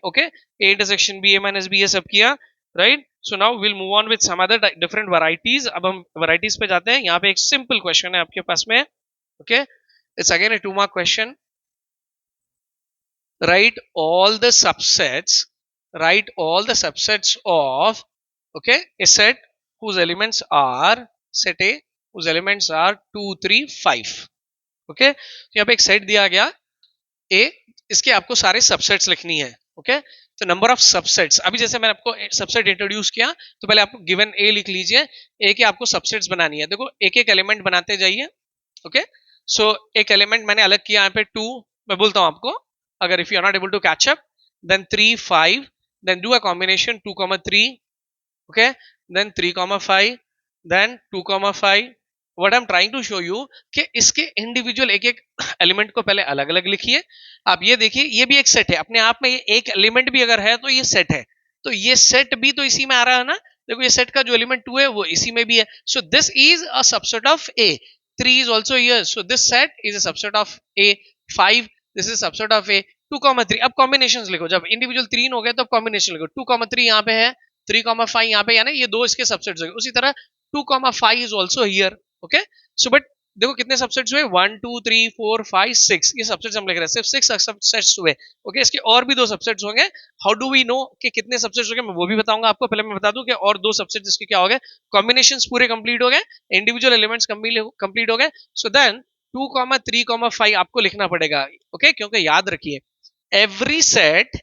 A: okay A intersection B, A minus B, ये सब किया, right. So now will move on with some other different varieties, अब हम वैरायटीज पे जाते हैं। यहाँ पे एक सिंपल क्वेश्चन है आपके पास में, okay it's again A 2 mark question, write all the subsets, write all the subsets of, okay, a set whose elements are, set A whose elements are 2 3 5, okay तो यहाँ पे एक सेट दिया गया A, इसके आपको सारे सबसेट्स लिखनी है, ओके तो नंबर ऑफ सबसेट्स, अभी जैसे मैंने आपको सबसेट इंट्रोड्यूस किया तो पहले आप गिवन A लिख लीजिए, A के आपको सबसेट्स बनानी है, देखो एक एक एलिमेंट बनाते जाइए, ओके सो एक एलिमेंट मैंने अलग किया यहाँ पे 2, मैं बोलता हूँ आपको, अगर if you are not able to catch up, then 3 5, then do a combination 2 3, okay then 3 5, then 2 5, what I'm trying to show you कि इसके इंडिविजुअल एक एक एलिमेंट को पहले अलग अलग लिखिए। आप ये देखिए ये भी एक सेट है अपने आप में, ये एक एलिमेंट भी अगर है तो ये सेट है, तो ये सेट भी तो इसी में आ रहा है ना, देखो ये सेट का जो एलिमेंट 2 है वो इसी में भी है, so this is a subset of A, 3 is also here, so this set is a subset of A, 5 this is subset of A, 2 3, अब कॉम्बिनेशंस लिखो, जब इंडिविजुअल 3 हो गए तो कॉम्बिनेशन लिखो, 2 3 यहाँ पे है, 3 5 यहाँ पे, यानी ये दो इसके सबसेट्स हो गए, उसी तरह 2 5 is also here, okay so but देखो कितने सबसेट्स हुए, 1 2 3 4 5 6, ये सबसेट्स हम लिख रहे हैं, सिर्फ 6 सबसेट्स हुए, ओके इसके और भी दो सबसेट्स होंगे, हाउ डू वी नो कि कितने सबसेट्स हो गए, मैं वो भी बताऊंगा आपको, पहले मैं बता दूं कि और दो सबसेट्स इसके क्या हो गए, कॉम्बिनेशंस पूरे कंप्लीट हो गए, इंडिविजुअल एलिमेंट्स कंप्लीट हो गए, सो देन 2 3 5 आपको लिखना पड़ेगा, ओके क्योंकि याद रखिए every set,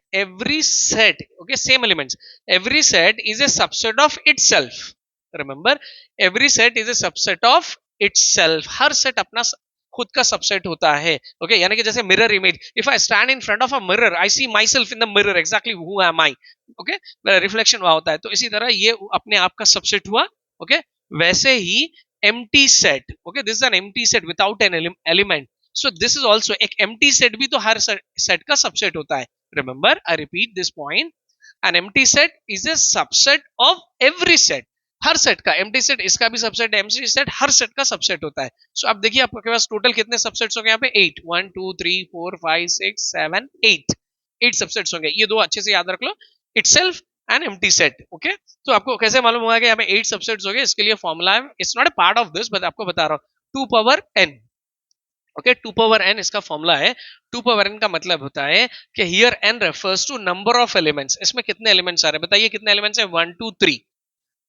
A: okay same elements, every set is a subset of itself, remember every set is a subset of itself, her set अपना खुद का सबसेट होता है। ओके, यानी कि जैसे mirror image, if I stand in front of a mirror I see myself in the mirror, exactly who am I. Okay, मेरा रिफ्लेक्शन वहां होता है, तो इसी तरह ये अपने आप का सबसेट हुआ। ओके, वैसे ही empty set, okay, this is an empty set without an element, so this is also एक एम्प्टी सेट भी तो हर सेट का सबसेट होता है। Remember, I repeat this point, an empty set is A subset of every set, हर सेट का। एम्प्टी सेट इसका भी सबसेट है, एम्प्टी सेट हर सेट का सबसेट होता है। सो अब देखिए आपके पास टोटल कितने सबसेट्स होंगे यहाँ पे, 8, 1 2 3 4 5 6 7 8 सबसेट्स होंगे। ये दो अच्छे से याद रख लो, itself and empty set. Okay, तो आपको कैसे मालूम होगा कि यहाँ पे 8 सबसेट्स हो गए, इसके लिए फॉर्मूला है, it's not a part of this but आपको बता रहा हूँ, 2 power n। Okay, 2 power n इसका फॉर्मूला है। 2 पावर n का मतलब होता है कि here n refers to number of elements. इसमें कितने एलिमेंट्स आ रहे हैं बताइए, कितने एलिमेंट्स है, 1 2 3,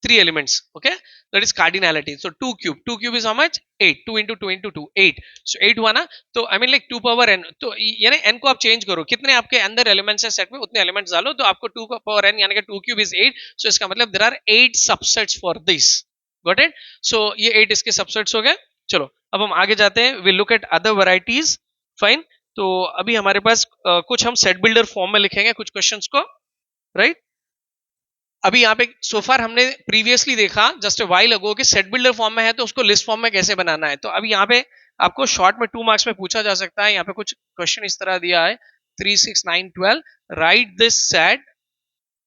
A: 3 elements। okay, that is cardinality, so 2 cube is how much, 8, 2 into 2 into 2 8, so 8 हुआ ना, तो I mean like 2 power n, तो यानी n को आप चेंज करो, कितने आपके अंदर एलिमेंट्स है सेट में उतने एलिमेंट्स डालो, तो आपको 2 power n यानी कि 2 cube is 8, so इसका मतलब there are 8 subsets for this, got it, so ये 8 इसके subsets हो गए। चलो अब हम आगे जाते हैं, we'll look at other varieties, fine। तो अभी हमारे पास कुछ हम सेट बिल्डर फॉर्म में लिखेंगे कुछ क्वेश्चंस को, राइट। अभी यहाँ पे सोफार हमने प्रीवियसली देखा जस्ट वाइल अगो कि सेट बिल्डर फॉर्म में है तो उसको लिस्ट फॉर्म में कैसे बनाना है। तो अभी यहाँ पे आपको शॉर्ट में 2 मार्क्स में पूछा जा सकता है। यहाँ पे कुछ क्वेश्चन इस तरह दिया है, 3 6 9 12, right this set.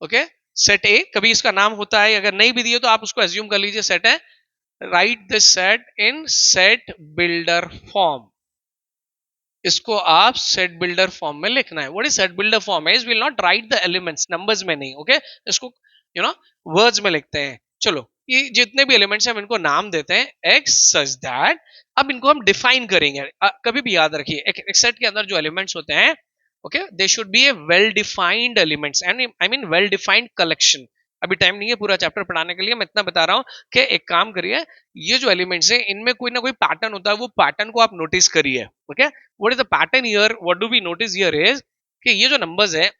A: Okay, set ए, कभी इसका नाम होता है, अगर नहीं भी दिए तो आप उसको एज्यूम कर लीजिए सेट है। Right this set in set builder form, इसको आप सेट बिल्डर फॉर्म में लिखना है। What is set builder form is, will not right the elements, numbers में नहीं, ओके, इसको यू नो वर्ड्स में लिखते हैं। चलो ये जितने भी एलिमेंट्स हैं हम इनको नाम देते हैं एक्स सच दैट, अब इनको हम डिफाइन करेंगे। कभी भी याद रखिए एक सेट के अंदर जो एलिमेंट्स होते हैं, okay, they should be A well defined elements, and I mean well defined collection. अभी टाइम नहीं है पूरा चैप्टर पढ़ाने के लिए, मैं इतना बता रहा हूं कि एक काम करिए, ये जो एलिमेंट्स हैं इनमें कोई ना कोई पैटर्न होता है, वो पैटर्न को आप नोटिस करिए। Okay, what is the pattern here, what do we notice here is कि ये जो नंबर्स है,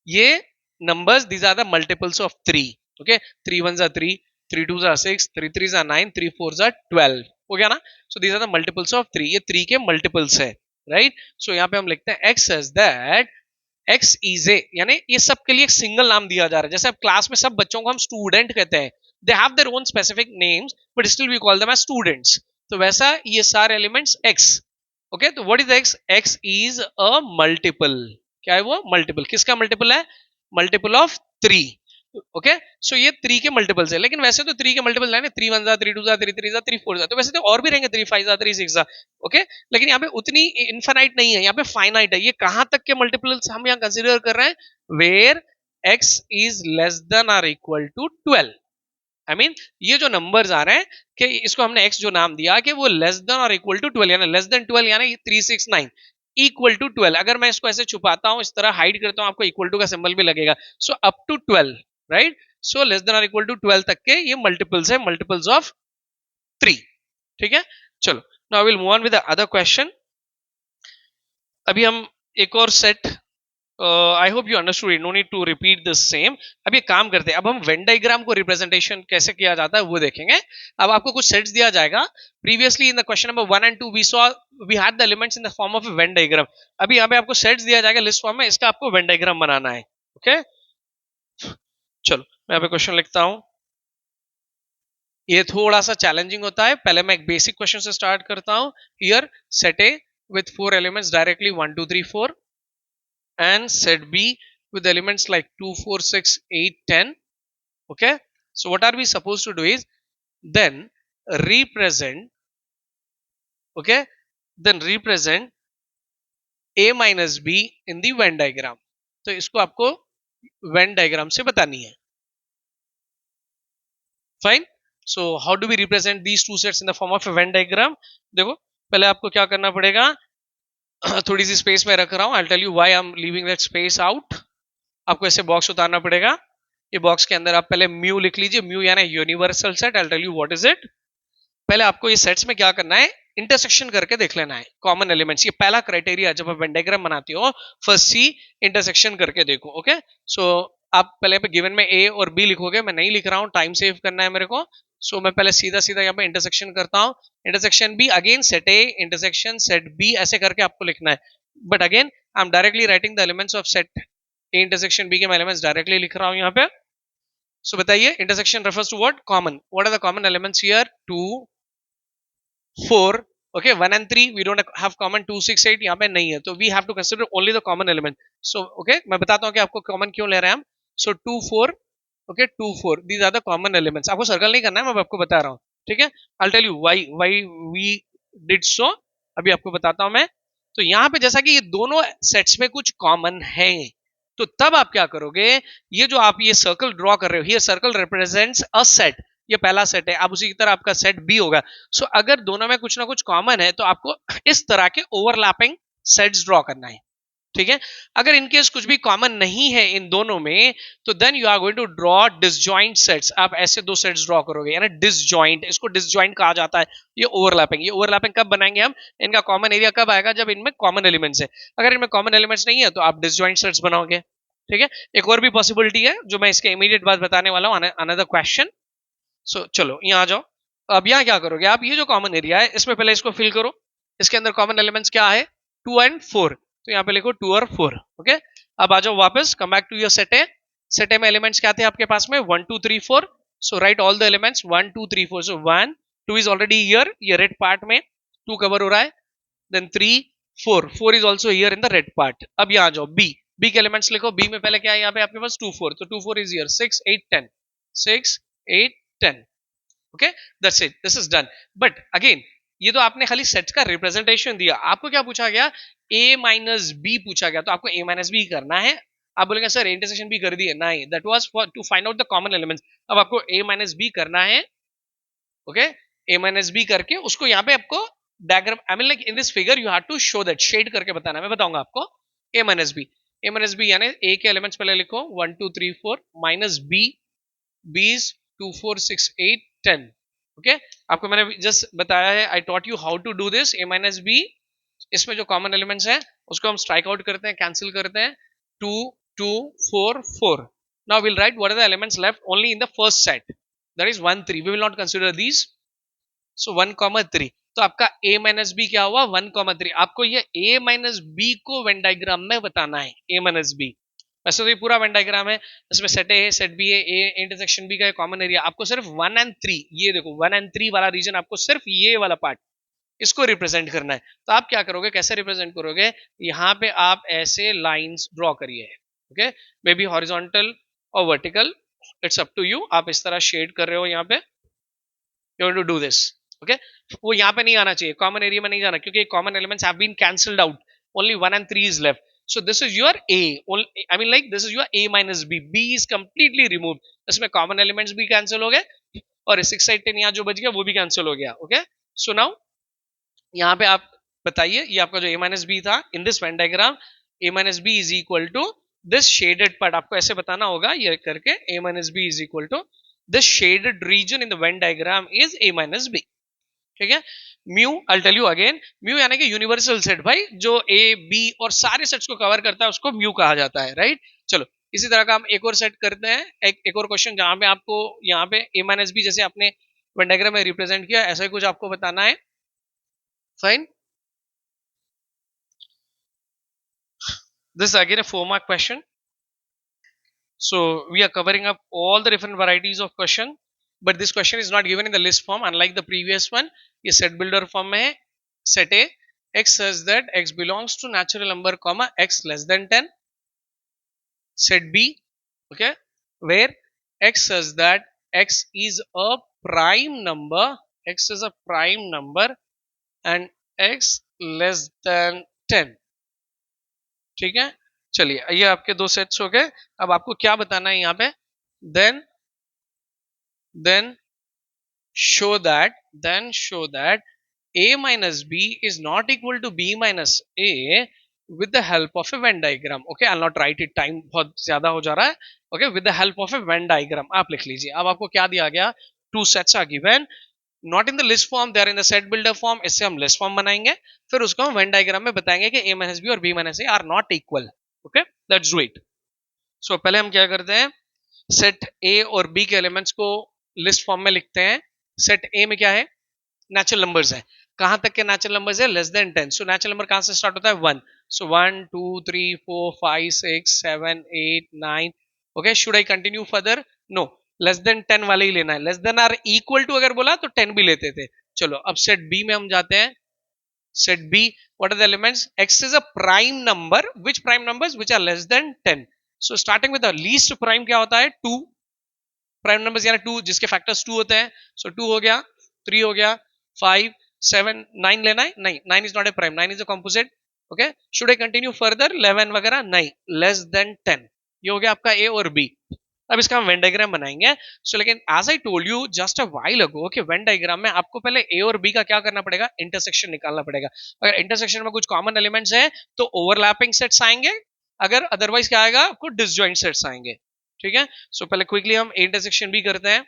A: ये numbers these are the multiples of 3। Okay, 3 1s are 3, 3 2s are 6, 3 3s are 9, 3 4s are 12, हो गया ना। So these are the multiples of 3, ये 3 के मल्टीपल्स है, राइट। सो यहाँ पे हम लिखते हैं x says that x is a, यानी ये सब के लिए एक सिंगल नाम दिया जा रहा है। जैसे अब क्लास में सब बच्चों को हम स्टूडेंट कहते हैं, they have their own specific names but still we call them as students, तो वैसा ये सारे एलिमेंट्स x। ओके, तो what is x, x is a multiple, क्या है वो, मल्टीपल, किसका मल्टीपल है, मल्टीपल ऑफ 3। ओके, सो ये 3 के मल्टीपल्स है, लेकिन वैसे तो 3 के मल्टीपल है ना, 3 1s are 3 2s are 3 3s are 3 4s are, तो वैसे तो और भी रहेंगे, 3 5s are 3 6s are, okay, लेकिन यहाँ पे उतनी इनफाइनाइट नहीं है, यहाँ पे फाइनाइट है। ये कहां तक के मल्टीपल्स हम यहाँ कंसीडर कर रहे हैं, where x is less than or equal to 12। I mean ये जो नंबर्स आ रहे हैं कि इसको हमने x जो नाम दिया कि वो लेस देन और इक्वल टू 12, यानी लेस देन 12 यानी 3 6 9 इक्वल टू 12। अगर मैं इसको ऐसे छुपाता हूं, इस तरह हाइड करता हूं, आपको इक्वल टू का सिंबल भी लगेगा। So up to 12, right, so less than और इक्वल टू 12 तक के ये मल्टीपल्स है, मल्टीपल्स ऑफ 3, ठीक है। चलो now will move on with the other question. अभी हम एक और set, I hope you understood it, no need to repeat the same. अब ये काम करते हैं, अब हम वेन डायग्राम को रिप्रेजेंटेशन कैसे किया जाता है वो देखेंगे। अब आपको कुछ सेट्स दिया जाएगा, previously in the question number 1 and 2 we saw we had the elements in the form of a Venn diagram. अभी यहाँ पे आपको सेट्स दिया जाएगा लिस्ट फॉर्म में, इसका आपको वेन डायग्राम बनाना है। ओके, चलो मैं यहाँ पे क्वेश्चन लिखता हूं, ये थोड़ा सा चैलेंजिंग होता है। पहले मैं एक बेसिक क्वेश्चन से स्टार्ट करता हूं। Here set A with 4 elements directly 1 2 3 4 and set B with elements like 2 4 6 8 10. Okay, so what are we supposed to do is then represent, okay, then represent A minus B in the Venn diagram। तो इसको आपको Venn diagram से बतानी है। Fine, so how do we represent these two sets in the form of a Venn diagram. देखो पहले आपको क्या करना पड़ेगा, थोड़ी सी स्पेस में रख रहा हूं, I tell you why I am leaving that space out. आपको ऐसे बॉक्स उतारना पड़ेगा, ये बॉक्स के अंदर आप पहले म्यू लिख लीजिए, म्यू यानी universal set. I tell you what is it. पहले आपको ये सेट्स में क्या करना है, इंटरसेक्शन करके देख लेना है कॉमन एलिमेंट्स। ये पहला क्राइटेरिया, जब आप वेन डायग्राम बनाते हो फर्स्ट सी इंटरसेक्शन करके देखो। ओके, सो आप पहले पे गिवन में ए और बी लिखोगे, मैं नहीं लिख रहा हूं, टाइम सेव करना है मेरे को। सो मैं पहले सीधा सीधा यहाँ पे इंटरसेक्शन करता हूँ, intersection B again set A intersection set B, ऐसे करके आपको लिखना है। But again I am directly writing the elements of set A intersection B के मैं एलिमेंट्स डायरेक्टली लिख रहा हूँ यहाँ पे। सो बताइए intersection refers to what are the common elements here, 2 4, okay, 1 and 3 we don't have common, 2 6 8 यहाँ पे नहीं है, तो we have to consider only the common element. So okay, मैं बताता हूँ कि आपको कॉमन क्यों ले रहे हैं हम। So 2 4, okay, 2 4 these are the common elements. आपको सर्कल नहीं करना है, मैं आपको बता रहा हूँ, ठीक है। I'll tell you why we did so, अभी आपको बताता हूँ मैं। तो यहाँ पे जैसा कि ये दोनों सेट्स में कुछ कॉमन है, तो तब आप क्या करोगे, ये जो आप ये सर्कल ड्रॉ कर रहे हो, ये सर्कल रिप्रेजेंट्स अ सेट, ये पहला सेट है। अब उसी की तरह आपका सेट बी होगा। सो अगर दोनों में कुछ ना कुछ कॉमन है तो आपको इस तरह के ओवरलैपिंग सेट्स ड्रॉ करना है, ठीक है। अगर इनकेस कुछ भी कॉमन नहीं है इन दोनों में, तो then you are going to draw disjoint sets. आप ऐसे दो सेट्स ड्रॉ करोगे, यानी डिसजॉइंट, इसको डिसजॉइंट कहा जाता है। ये ओवरलैपिंग कब बनाएंगे हम, इनका कॉमन एरिया कब आएगा, जब इनमें कॉमन एलिमेंट्स है। अगर इनमें कॉमन एलिमेंट्स नहीं है तो आप डिसजॉइंट सेट्स बनाओगे, ठीक है। एक और भी पॉसिबिलिटी है जो मैं इसके इमीडिएट बाद बताने वाला हूं, अनदर क्वेश्चन। सो चलो यहाँ आ जाओ। अब यहाँ क्या करोगे आप, ये जो कॉमन एरिया है इसमें पहले इसको फिल करो। इसके अंदर कॉमन एलिमेंट्स क्या है, 2 and 4, तो यहाँ पे लिखो 2 और 4, ओके। अब आ जाओ वापस, come back to your set A. Set A में एलिमेंट्स क्या थे आपके पास में, 1 2 3 4। So write all the elements 1 2 3 4। So 1 2 is already here, ये रेड पार्ट में 2 कवर हो रहा है। Then 3 4 4 is also here in the red part. अब यहाँ आ जाओ बी, बी के एलिमेंट्स लिखो। बी में पहले क्या है यहाँ पे आपके पास 2 4, तो 2 4 is here, 6 8 10, 6 8 10, okay, that's it, this is done. But again ये तो आपने खाली सेट का रिप्रेजेंटेशन दिया, आपको क्या पूछा गया, a माइनस बी पूछा गया, तो आपको a माइनस बी करना है। आप बोलेंगे सर इंटरसेक्शन भी कर दिए, नहीं, that was for to find out the common elements. अब आपको a माइनस बी करना है, ओके, a माइनस बी करके उसको यहाँ पे आपको diagram, I mean like in this figure you have to show that, shade करके बताना, मैं बताऊंगा आपको। a minus B, a minus B यानी a के एलिमेंट्स पहले लिखो 1 2 3 4 minus b, b is 2 4 6 8 10, okay. आपको मैंने जस्ट बताया है, I taught you how to do this. a minus B, इसमें जो कॉमन एलिमेंट्स है उसको हम स्ट्राइक आउट करते हैं, कैंसिल करते हैं, 2 2 4 4। Now will write what are the elements left only in the first set, that is 1 3, we will not consider these. So 1 3, तो आपका a माइनस बी क्या हुआ, 1 3। आपको ये a माइनस बी को वेन डायग्राम में बताना है, a माइनस बी। वैसे तो ये पूरा वेन डायग्राम है, इसमें सेट ए है, सेट बी है, ए इंटरसेक्शन बी का कॉमन एरिया। आपको सिर्फ 1 and 3, ये देखो 1 and 3 वाला रीजन, आपको सिर्फ ये वाला पार्ट इसको रिप्रेजेंट करना है। तो आप क्या करोगे, कैसे रिप्रेजेंट करोगे, यहाँ पे आप ऐसे लाइंस ड्रॉ करिए, ओके, मे बी हॉरिजॉन्टल और vertical, it's up to you. आप इस तरह शेड कर रहे हो यहाँ पे, you want to do this, okay. वो यहाँ पे नहीं आना चाहिए, कॉमन एरिया में नहीं जाना, क्योंकि common elements have been cancelled out, only 1 and 3 is left. So this is your A. I mean like this is your A minus B. B is completely removed. इसमें common elements भी cancel हो गए और 6 8 10 यहाँ जो बच गया वो भी cancel हो गया, okay? So now यहाँ पे आप बताइए, ये आपका जो A minus B था in this Venn diagram, A minus B is equal to this shaded part. आपको ऐसे बताना होगा ये करके, A minus B is equal to this shaded region in the Venn diagram is A minus B. ठीक है। Mu, I tell you again, mu यानी कि यूनिवर्सल सेट भाई, जो ए बी और सारे सेट्स को कवर करता है उसको म्यू कहा जाता है, राइट। चलो इसी तरह का हम एक और सेट करते हैं, एक और क्वेश्चन जहां पे आपको यहाँ पे ए माइनस बी जैसे आपने वेन डायग्राम में रिप्रेजेंट किया, ऐसा ही कुछ आपको बताना है, fine. This again a 4-mark question. So we are covering up all the different varieties of question, but this question is not given in the list form, unlike the previous one. ये set builder form में है। Set A, x says that x belongs to natural number comma x less than 10. Set B, okay, where x says that x is a prime number, x is a prime number and x less than 10, ठीक है। चलिए ये आपके दो सेट्स हो गए। अब आपको क्या बताना है यहाँ पे, then show that a minus b is not equal to b minus a with the help of a Venn diagram. Okay, I'll not write it, time बहुत ज्यादा हो जा रहा है। Okay, with the help of a Venn diagram आप लिख लीजिए। अब आपको क्या दिया गया, two sets are given, not in the list form, they are in the set builder form। इससे हम list form बनाएंगे, फिर उसको हम Venn diagram में बताएंगे कि a minus b और b minus a are not equal। Okay, let's do it। So पहले हम क्या करते हैं, सेट a और b के एलिमेंट्स को लिस्ट फॉर्म में लिखते हैं। सेट ए में क्या है, नेचुरल नंबर्स है। कहां तक के नेचुरल नंबर्स है, less than 10। So natural number कहां से स्टार्ट होता है, 1। So 1 2 3 4 5 6 7 8 9। Okay, should I continue further, no, less than 10 वाले ही लेना है। Less than or equal to अगर बोला तो 10 भी लेते थे। चलो अब सेट बी में हम जाते हैं। Set B, what are the elements, x is a prime number, which prime numbers which are less than 10। so starting with the least prime क्या होता है, 2। प्राइम नंबर्स यानी 2 जिसके फैक्टर्स 2 होते हैं। सो 2 हो गया, 3 हो गया, 5 7 9 लेना है, नहीं 9 is not a prime, 9 is a composite. Okay, should I continue further 11 वगैरह, नहीं, लेस देन 10। ये हो गया आपका ए और बी। अब इसका हम वेन डायग्राम बनाएंगे। सो लेकिन as I told you just a while ago कि वेन डायग्राम में आपको पहले ए और बी का क्या करना पड़ेगा, इंटरसेक्शन निकालना पड़ेगा। अगर इंटरसेक्शन में कुछ कॉमन एलिमेंट्स है तो ओवरलैपिंग सेट्स आएंगे, अगर अदरवाइज क्या आएगा, आपको डिसजॉइंट सेट्स आएंगे। ठीक है, सो पहले क्विकली हम ए इंटरसेक्शन भी करते हैं।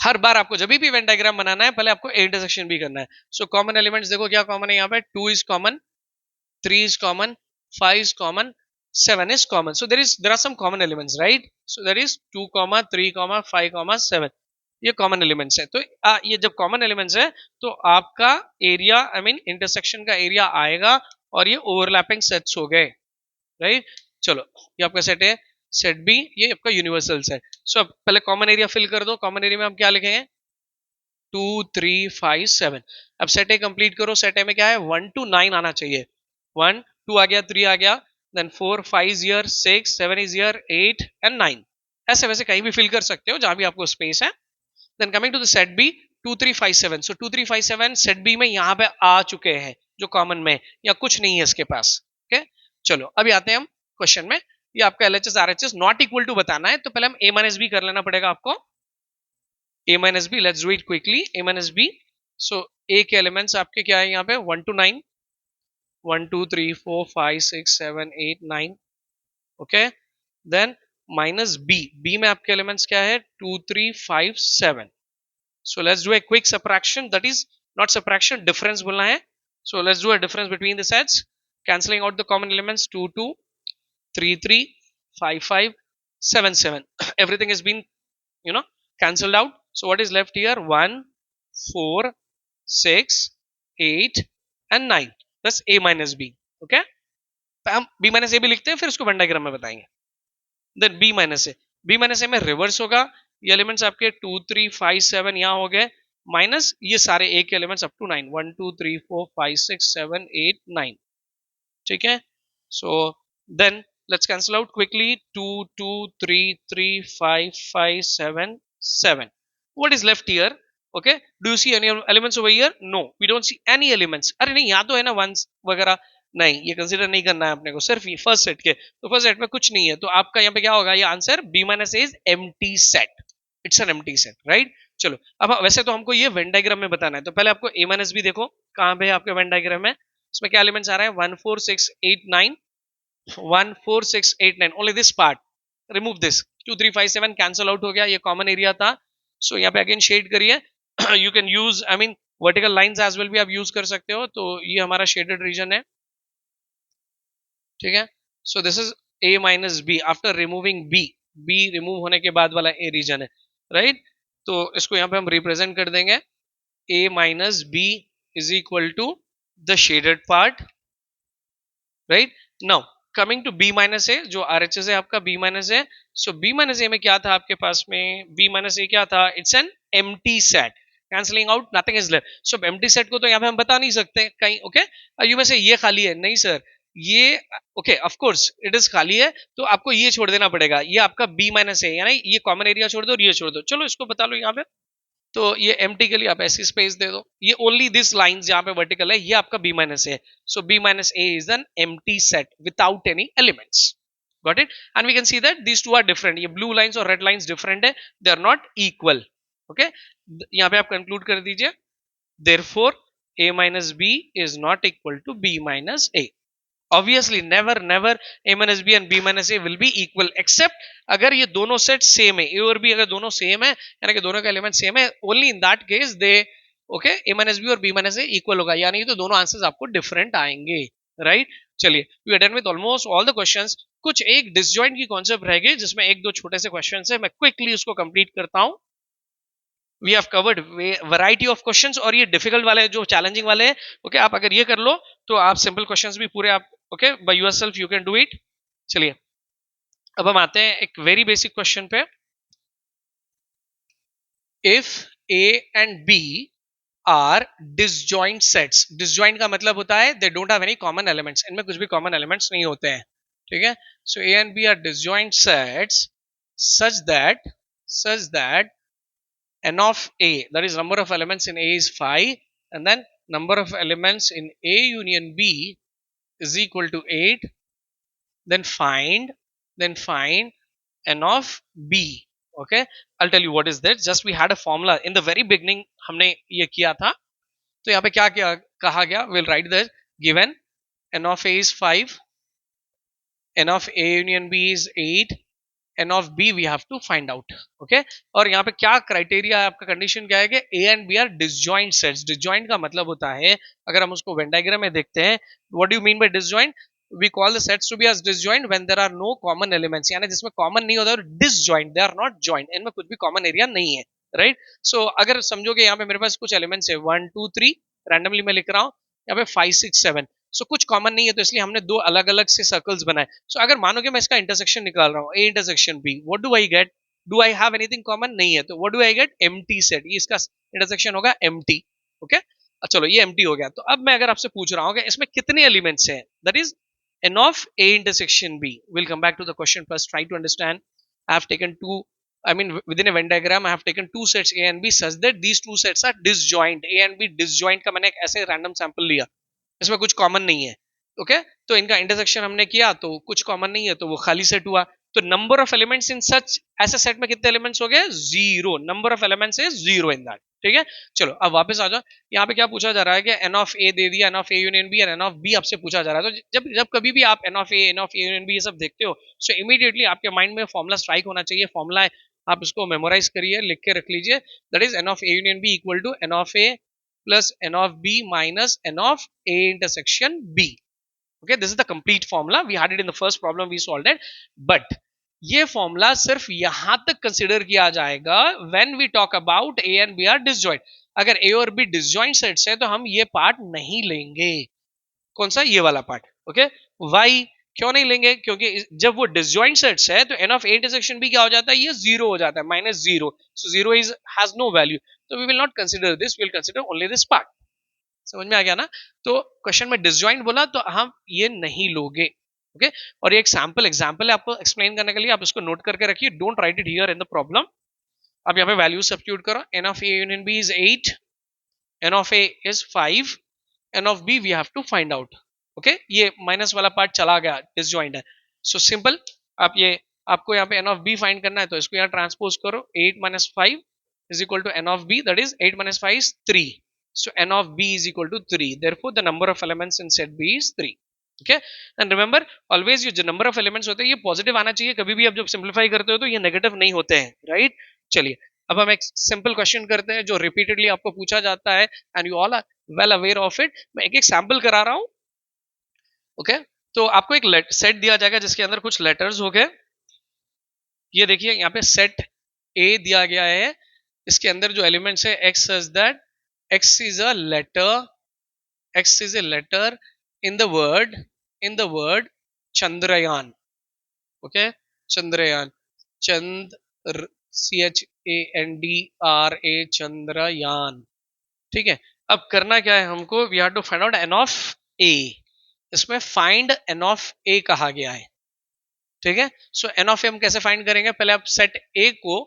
A: हर बार आपको जब भी वेन डायग्राम बनाना है पहले आपको ए इंटरसेक्शन भी करना है। सो कॉमन एलिमेंट्स देखो क्या कॉमन है यहाँ पे, 2 is common, 3 is common, 5 is common, 7 is common. So there are some common elements, right? So there is 2, 3, 5, 7. ये कॉमन एलिमेंट्स है। तो ये जब कॉमन एलिमेंट्स है तो आपका एरिया, आई मीन इंटरसेक्शन का एरिया आएगा और ये ओवरलैपिंग सेट्स हो गए, राइट। चलो ये आपका सेट है, सेट बी, ये आपका यूनिवर्सल है। सो अब पहले कॉमन एरिया फिल कर दो। कॉमन एरिया में हम क्या लिखेंगे, 2 3 5 7। अब सेट ए कंप्लीट करो। सेट ए में क्या है, 1 to 9 आना चाहिए। 1 2 आ गया, 3 आ गया, then 4 5 is here, 6 7 is here, 8 and 9। ऐसे वैसे कहीं भी फिल कर सकते हो जहां भी आपको स्पेस है। Then coming to the set B, 2 3 5 7। So 2 3 5 7 set B में यहाँ पे आ चुके हैं जो कॉमन में, या कुछ नहीं है इसके पास। ओके, चलो अभी आते हैं हम क्वेश्चन में। ये आपका LHS RHS not equal to बताना है, तो पहले हम ए माइनस बी कर लेना पड़ेगा आपको। a minus b, let's do it quickly, a minus b। so a के एलिमेंट्स आपके क्या है यहाँ पे, 1 to 9, 1 2 3 4 5 6 7 8 9। Okay, then minus b, b में आपके एलिमेंट्स क्या है, 2 3 5 7। so let's do a quick subtraction, that is not subtraction, difference बोलना है। so let's do a difference between the sets, cancelling out the common elements, 2 2 3 3 5 5 7 7। everything has been, you know, cancelled out। so what is left here, 1 4 6 8 and 9, that's a minus b। okay, हम b minus a भी लिखते हैं, फिर उसको वेन डायग्राम में बताएंगे। Then b minus a, b minus a में रिवर्स होगा। ये एलिमेंट्स आपके 2 3 5 7 यहाँ हो गए, माइनस ये सारे a के एलिमेंट्स अप टू 9, 1 2 3 4 5 6 7 8 9। ठीक है, so then let's cancel out quickly, 2 2 3 3 5 5 7 7। what is left here, okay, do you see any elements over here, no we don't see any elements। अरे नहीं, यहाँ तो है ना वंस वगैरह, नहीं ये कंसीडर नहीं करना है अपने को, सिर्फ ये फर्स्ट सेट के, तो फर्स्ट सेट में कुछ नहीं है, तो आपका यहाँ पे क्या होगा, ये answer B minus is empty set, it's an empty set, right. चलो अब वैसे तो हमको ये वेन डायग्राम में बताना है, तो पहले आपको ए माइनस बी देखो कहाँ पे है आपके वेन डायग्राम में। इसमें क्या एलिमेंट्स आ रहे हैं, 1 4 6 8 9, 1 4 6 8 9, only this part, remove this, 2 3 5 7 cancel out हो गया, ये कॉमन एरिया था। सो यहाँ पे अगेन शेड करिए, you can use, I mean vertical lines as well भी आप यूज कर सकते हो, तो ये हमारा शेडेड रीजन है। ठीक है, so this is A minus B after removing B, B remove होने के बाद वाला ए रीजन है, राइट। तो इसको यहाँ पे हम रिप्रेजेंट कर देंगे, a minus b is equal to the shaded part, right। now coming to b minus a, जो RHS है आपका b minus a। so b minus a में क्या था आपके पास में, b minus a क्या था, it's an empty set, cancelling out nothing is left। so empty set को तो यहाँ पे हम बता नहीं सकते कहीं, ओके यू में से ये खाली है, नहीं सर ये, okay of course it is खाली है, तो आपको ये छोड़ देना पड़ेगा, ये आपका b minus a, यानी ये कॉमन एरिया छोड़ दो और ये छोड़ दो। चलो इसको बता लो यहाँ पे, तो ये एम्प्टी के लिए आप ऐसी स्पेस दे दो, ये ओनली दिस लाइंस जहां पे वर्टिकल है ये आपका b माइनस है। So b minus a is an empty set without any elements, got it. And we can see that these two are different, ये ब्लू लाइंस और रेड लाइंस डिफरेंट है, they are not equal. Okay, यहाँ पे आप कंक्लूड कर दीजिए, therefore a minus b is not equal to b minus a। obviously never never a minus b and b minus a will be equal except अगर ये दोनों सेट सेम है, a और b अगर दोनों सेम है, यानी कि दोनों का एलिमेंट सेम है, only in that case they, okay, a minus b और b minus a इक्वल होगा, यानी तो दोनों आंसर्स आपको डिफरेंट आएंगे, राइट। चलिए we are done with almost all the questions. कुछ एक डिसजॉइंट की कॉन्सेप्ट रह गई जिसमें एक दो छोटे से क्वेश्चन है, मैं क्विकली उसको कंप्लीट करता हूं। We have covered variety of questions, और ये डिफिकल्ट वाले जो चैलेंजिंग वाले हैं, ओके आप अगर ये कर लो तो आप सिंपल क्वेश्चंस भी पूरे आप okay by yourself you can do it. चलिए अब हम आते हैं एक वेरी बेसिक क्वेश्चन पे। If A and B are disjoint sets, disjoint का मतलब होता है they don't have any common elements, इनमें कुछ भी कॉमन एलिमेंट्स नहीं होते हैं, ठीक है। So A and B are disjoint sets such that n of a, that is number of elements in a is 5, and then number of elements in a union b is equal to 8, then find n of b, okay। I'll tell you what is that, just we had a formula in the very beginning, हमने ये किया था, तो यहाँ पे क्या क्या कहा गया, we'll write that given n of a is 5, n of a union b is 8, n of b we have to find out, okay। और यहाँ पे क्या क्राइटेरिया है आपका, कंडीशन क्या है कि a and b are disjoint sets। disjoint का मतलब होता है, अगर हम उसको वेन डायग्राम में देखते हैं, what do you mean by disjoint, we call the sets to be as disjoint when there are no common elements, यानी जिसमें कॉमन नहीं होता, और disjoint they are not joint, इनमें कुछ भी कॉमन एरिया नहीं है, राइट। सो अगर समझोगे यहाँ पे मेरे पास कुछ एलिमेंट्स है 1 2 3, रैंडमली मैं लिख रहा हूँ, यहाँ पे 5 6 7, सो कुछ कॉमन नहीं है, तो इसलिए हमने दो अलग अलग से सर्कल्स बनाए। सो अगर मानो कि मैं इसका इंटरसेक्शन निकाल रहा हूँ, A intersection B, what do I get, do I have anything common, नहीं है, तो what do I get, empty set, ये इसका इंटरसेक्शन होगा एम्प्टी, ओके। चलो ये एम्प्टी हो गया, तो अब मैं अगर आपसे पूछ रहा हूँ कि इसमें कितने एलिमेंट्स हैं, that is n of a intersection b, we'll come back to the question, first try to understand। I have taken two, I mean within a Venn diagram I have taken two sets a and b such that these two sets are disjoint, a and b disjoint का मैंने एक ऐसे रैंडम सैंपल लिया, इसमें कुछ कॉमन नहीं है, ओके okay? तो इनका इंटरसेक्शन हमने किया तो कुछ कॉमन नहीं है, तो वो खाली सेट हुआ। तो नंबर ऑफ एलिमेंट्स इन सच, ऐसे सेट में कितने एलिमेंट्स हो गए, 0, number of elements is 0 in that, ठीक है। चलो अब वापस आ जाओ, यहाँ पे क्या पूछा जा रहा है कि एन ऑफ ए दे दिया, n of A union B और एन ऑफ बी आपसे पूछा जा रहा है। तो जब जब कभी भी आप n of A union B ये सब देखते हो, सो इमीडिएटली आपके माइंड में फॉर्मुला स्ट्राइक होना चाहिए, फॉर्मुला है, आप इसको मेमोराइज करिए, लिख के रख लीजिए, that is n of A union B equal to n of A plus n of b minus n of a intersection b, okay, this is the complete formula, we had it in the first problem we solved it, but ये फॉर्मूला सिर्फ यहां तक कंसिडर किया जाएगा when we talk about A and B are disjoint. अगर ए और बी डिसजॉइंट सेट्स है तो हम ये पार्ट नहीं लेंगे, कौन सा, ये वाला पार्ट, ओके। वाई, क्यों नहीं लेंगे, क्योंकि जब वो डिसजॉइंट सेट्स है तो n of A intersection B क्या हो जाता है, ये 0 हो जाता है, -0, so 0 is has no value, तो we will not consider this, we will consider only this part. समझ में आ गया ना। तो क्वेश्चन में डिसजॉइंट बोला तो हम ये नहीं लोगे, ओके। और ये एक सैंपल एग्जांपल है आपको एक्सप्लेन करने के लिए, आप इसको नोट करके रखिए, don't write it here in the problem. अब यहाँ पे वैल्यू सब्स्टिट्यूट करो, n of A union B is 8, n of A is 5, n of B we have to find out, okay. ये माइनस वाला पार्ट चला गया, डिसजॉइंट है, सो सिंपल, आप ये आपको यहाँ पे एन ऑफ बी फाइंड करना है, तो इसको यहाँ ट्रांसपोज करो, 8 minus 5 is equal to n of b, that is 8 minus 5 is 3, so n of b is equal to 3, therefore the number of elements in set b is 3, okay। and remember always ये जो number of elements होते हैं ये पॉजिटिव आना चाहिए, कभी भी आप जब सिंप्लीफाई करते हो तो ये नेगेटिव नहीं होते हैं, राइट। चलिए अब हम एक सिंपल क्वेश्चन करते हैं जो रिपीटेडली आपको पूछा जाता है and you all are well aware of it. मैं एक एक सैंपल करा रहा हूं, ओके। तो आपको एक सेट दिया जाएगा जिसके अंदर कुछ लेटर्स हो गए, ये देखिए यहाँ पे सेट ए दिया गया है, इसके अंदर जो एलिमेंट्स है x says that x is a letter, x is a letter in the word Chandrayaan, okay, Chandrayaan, Chandr CHANDRA Chandrayaan, ठीक है। अब करना क्या है हमको, we have to find out n of A, इसमें फाइंड एन ऑफ ए कहा गया है, ठीक है। सो एन ऑफ ए हम कैसे फाइंड करेंगे, पहले आप सेट ए को,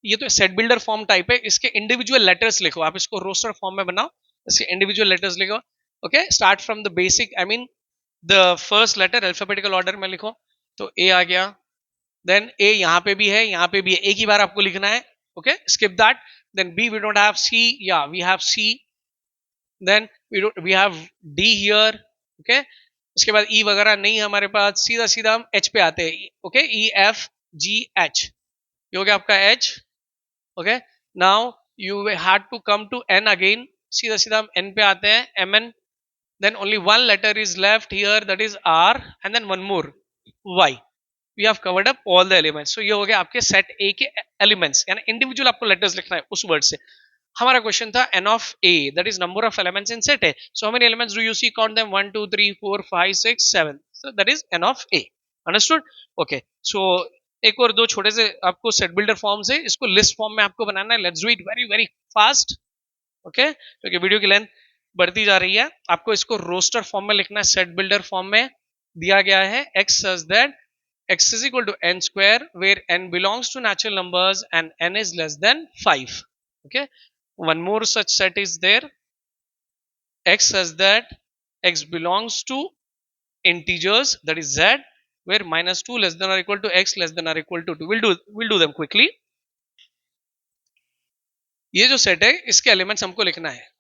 A: ये तो सेट बिल्डर फॉर्म टाइप है, इसके इंडिविजुअल लेटर्स लिखो, आप इसको रोस्टर फॉर्म में बनाओ, इसके इंडिविजुअल लेटर्स लिखो, okay. Start from the basic, I mean the first letter alphabetical order में लिखो, तो ए आ गया, देन ए यहाँ पे भी है, यहाँ पे भी है, एक ही बार आपको लिखना है, okay, skip that. Then B we don't have, C या we have C, then we have D here, okay. उसके बाद ई वगैरह नहीं है हमारे पास, सीधा सीधा हम एच पे आते हैं, okay, E F G H, ये हो गया आपका H, okay. Now you had to come to N again, सीधा सीधा हम एन पे आते हैं, M N, then only one letter is left here, that is R, and then one more Y, we have covered up all the elements. So ये हो गया आपके सेट ए के एलिमेंट्स, यानी इंडिविजुअल आपको लेटर्स लिखना है उस वर्ड से। हमारा क्वेश्चन था n of a, that is number of elements in set A. So how many elements do you see? Count them: 1 2 3 4 5 6 7. So that is n of A. Understood? Okay. So एक और दो छोटे से आपको सेट बिल्डर फॉर्म से इसको लिस्ट फॉर्म में आपको बनाना है. Let's do it very very fast. Okay, क्योंकि वीडियो की लेंथ बढ़ती जा रही है. आपको इसको रोस्टर फॉर्म में लिखना है. सेट बिल्डर फॉर्म में दिया गया है x such that x is equal to n square where n belongs to natural numbers and n is less than 5. Okay, one more such set is there. X such that x belongs to integers, that is z, where minus 2 less than or equal to x less than or equal to 2. We'll do them quickly. ये जो सेट है इसके एलिमेंट्स हमको लिखना है.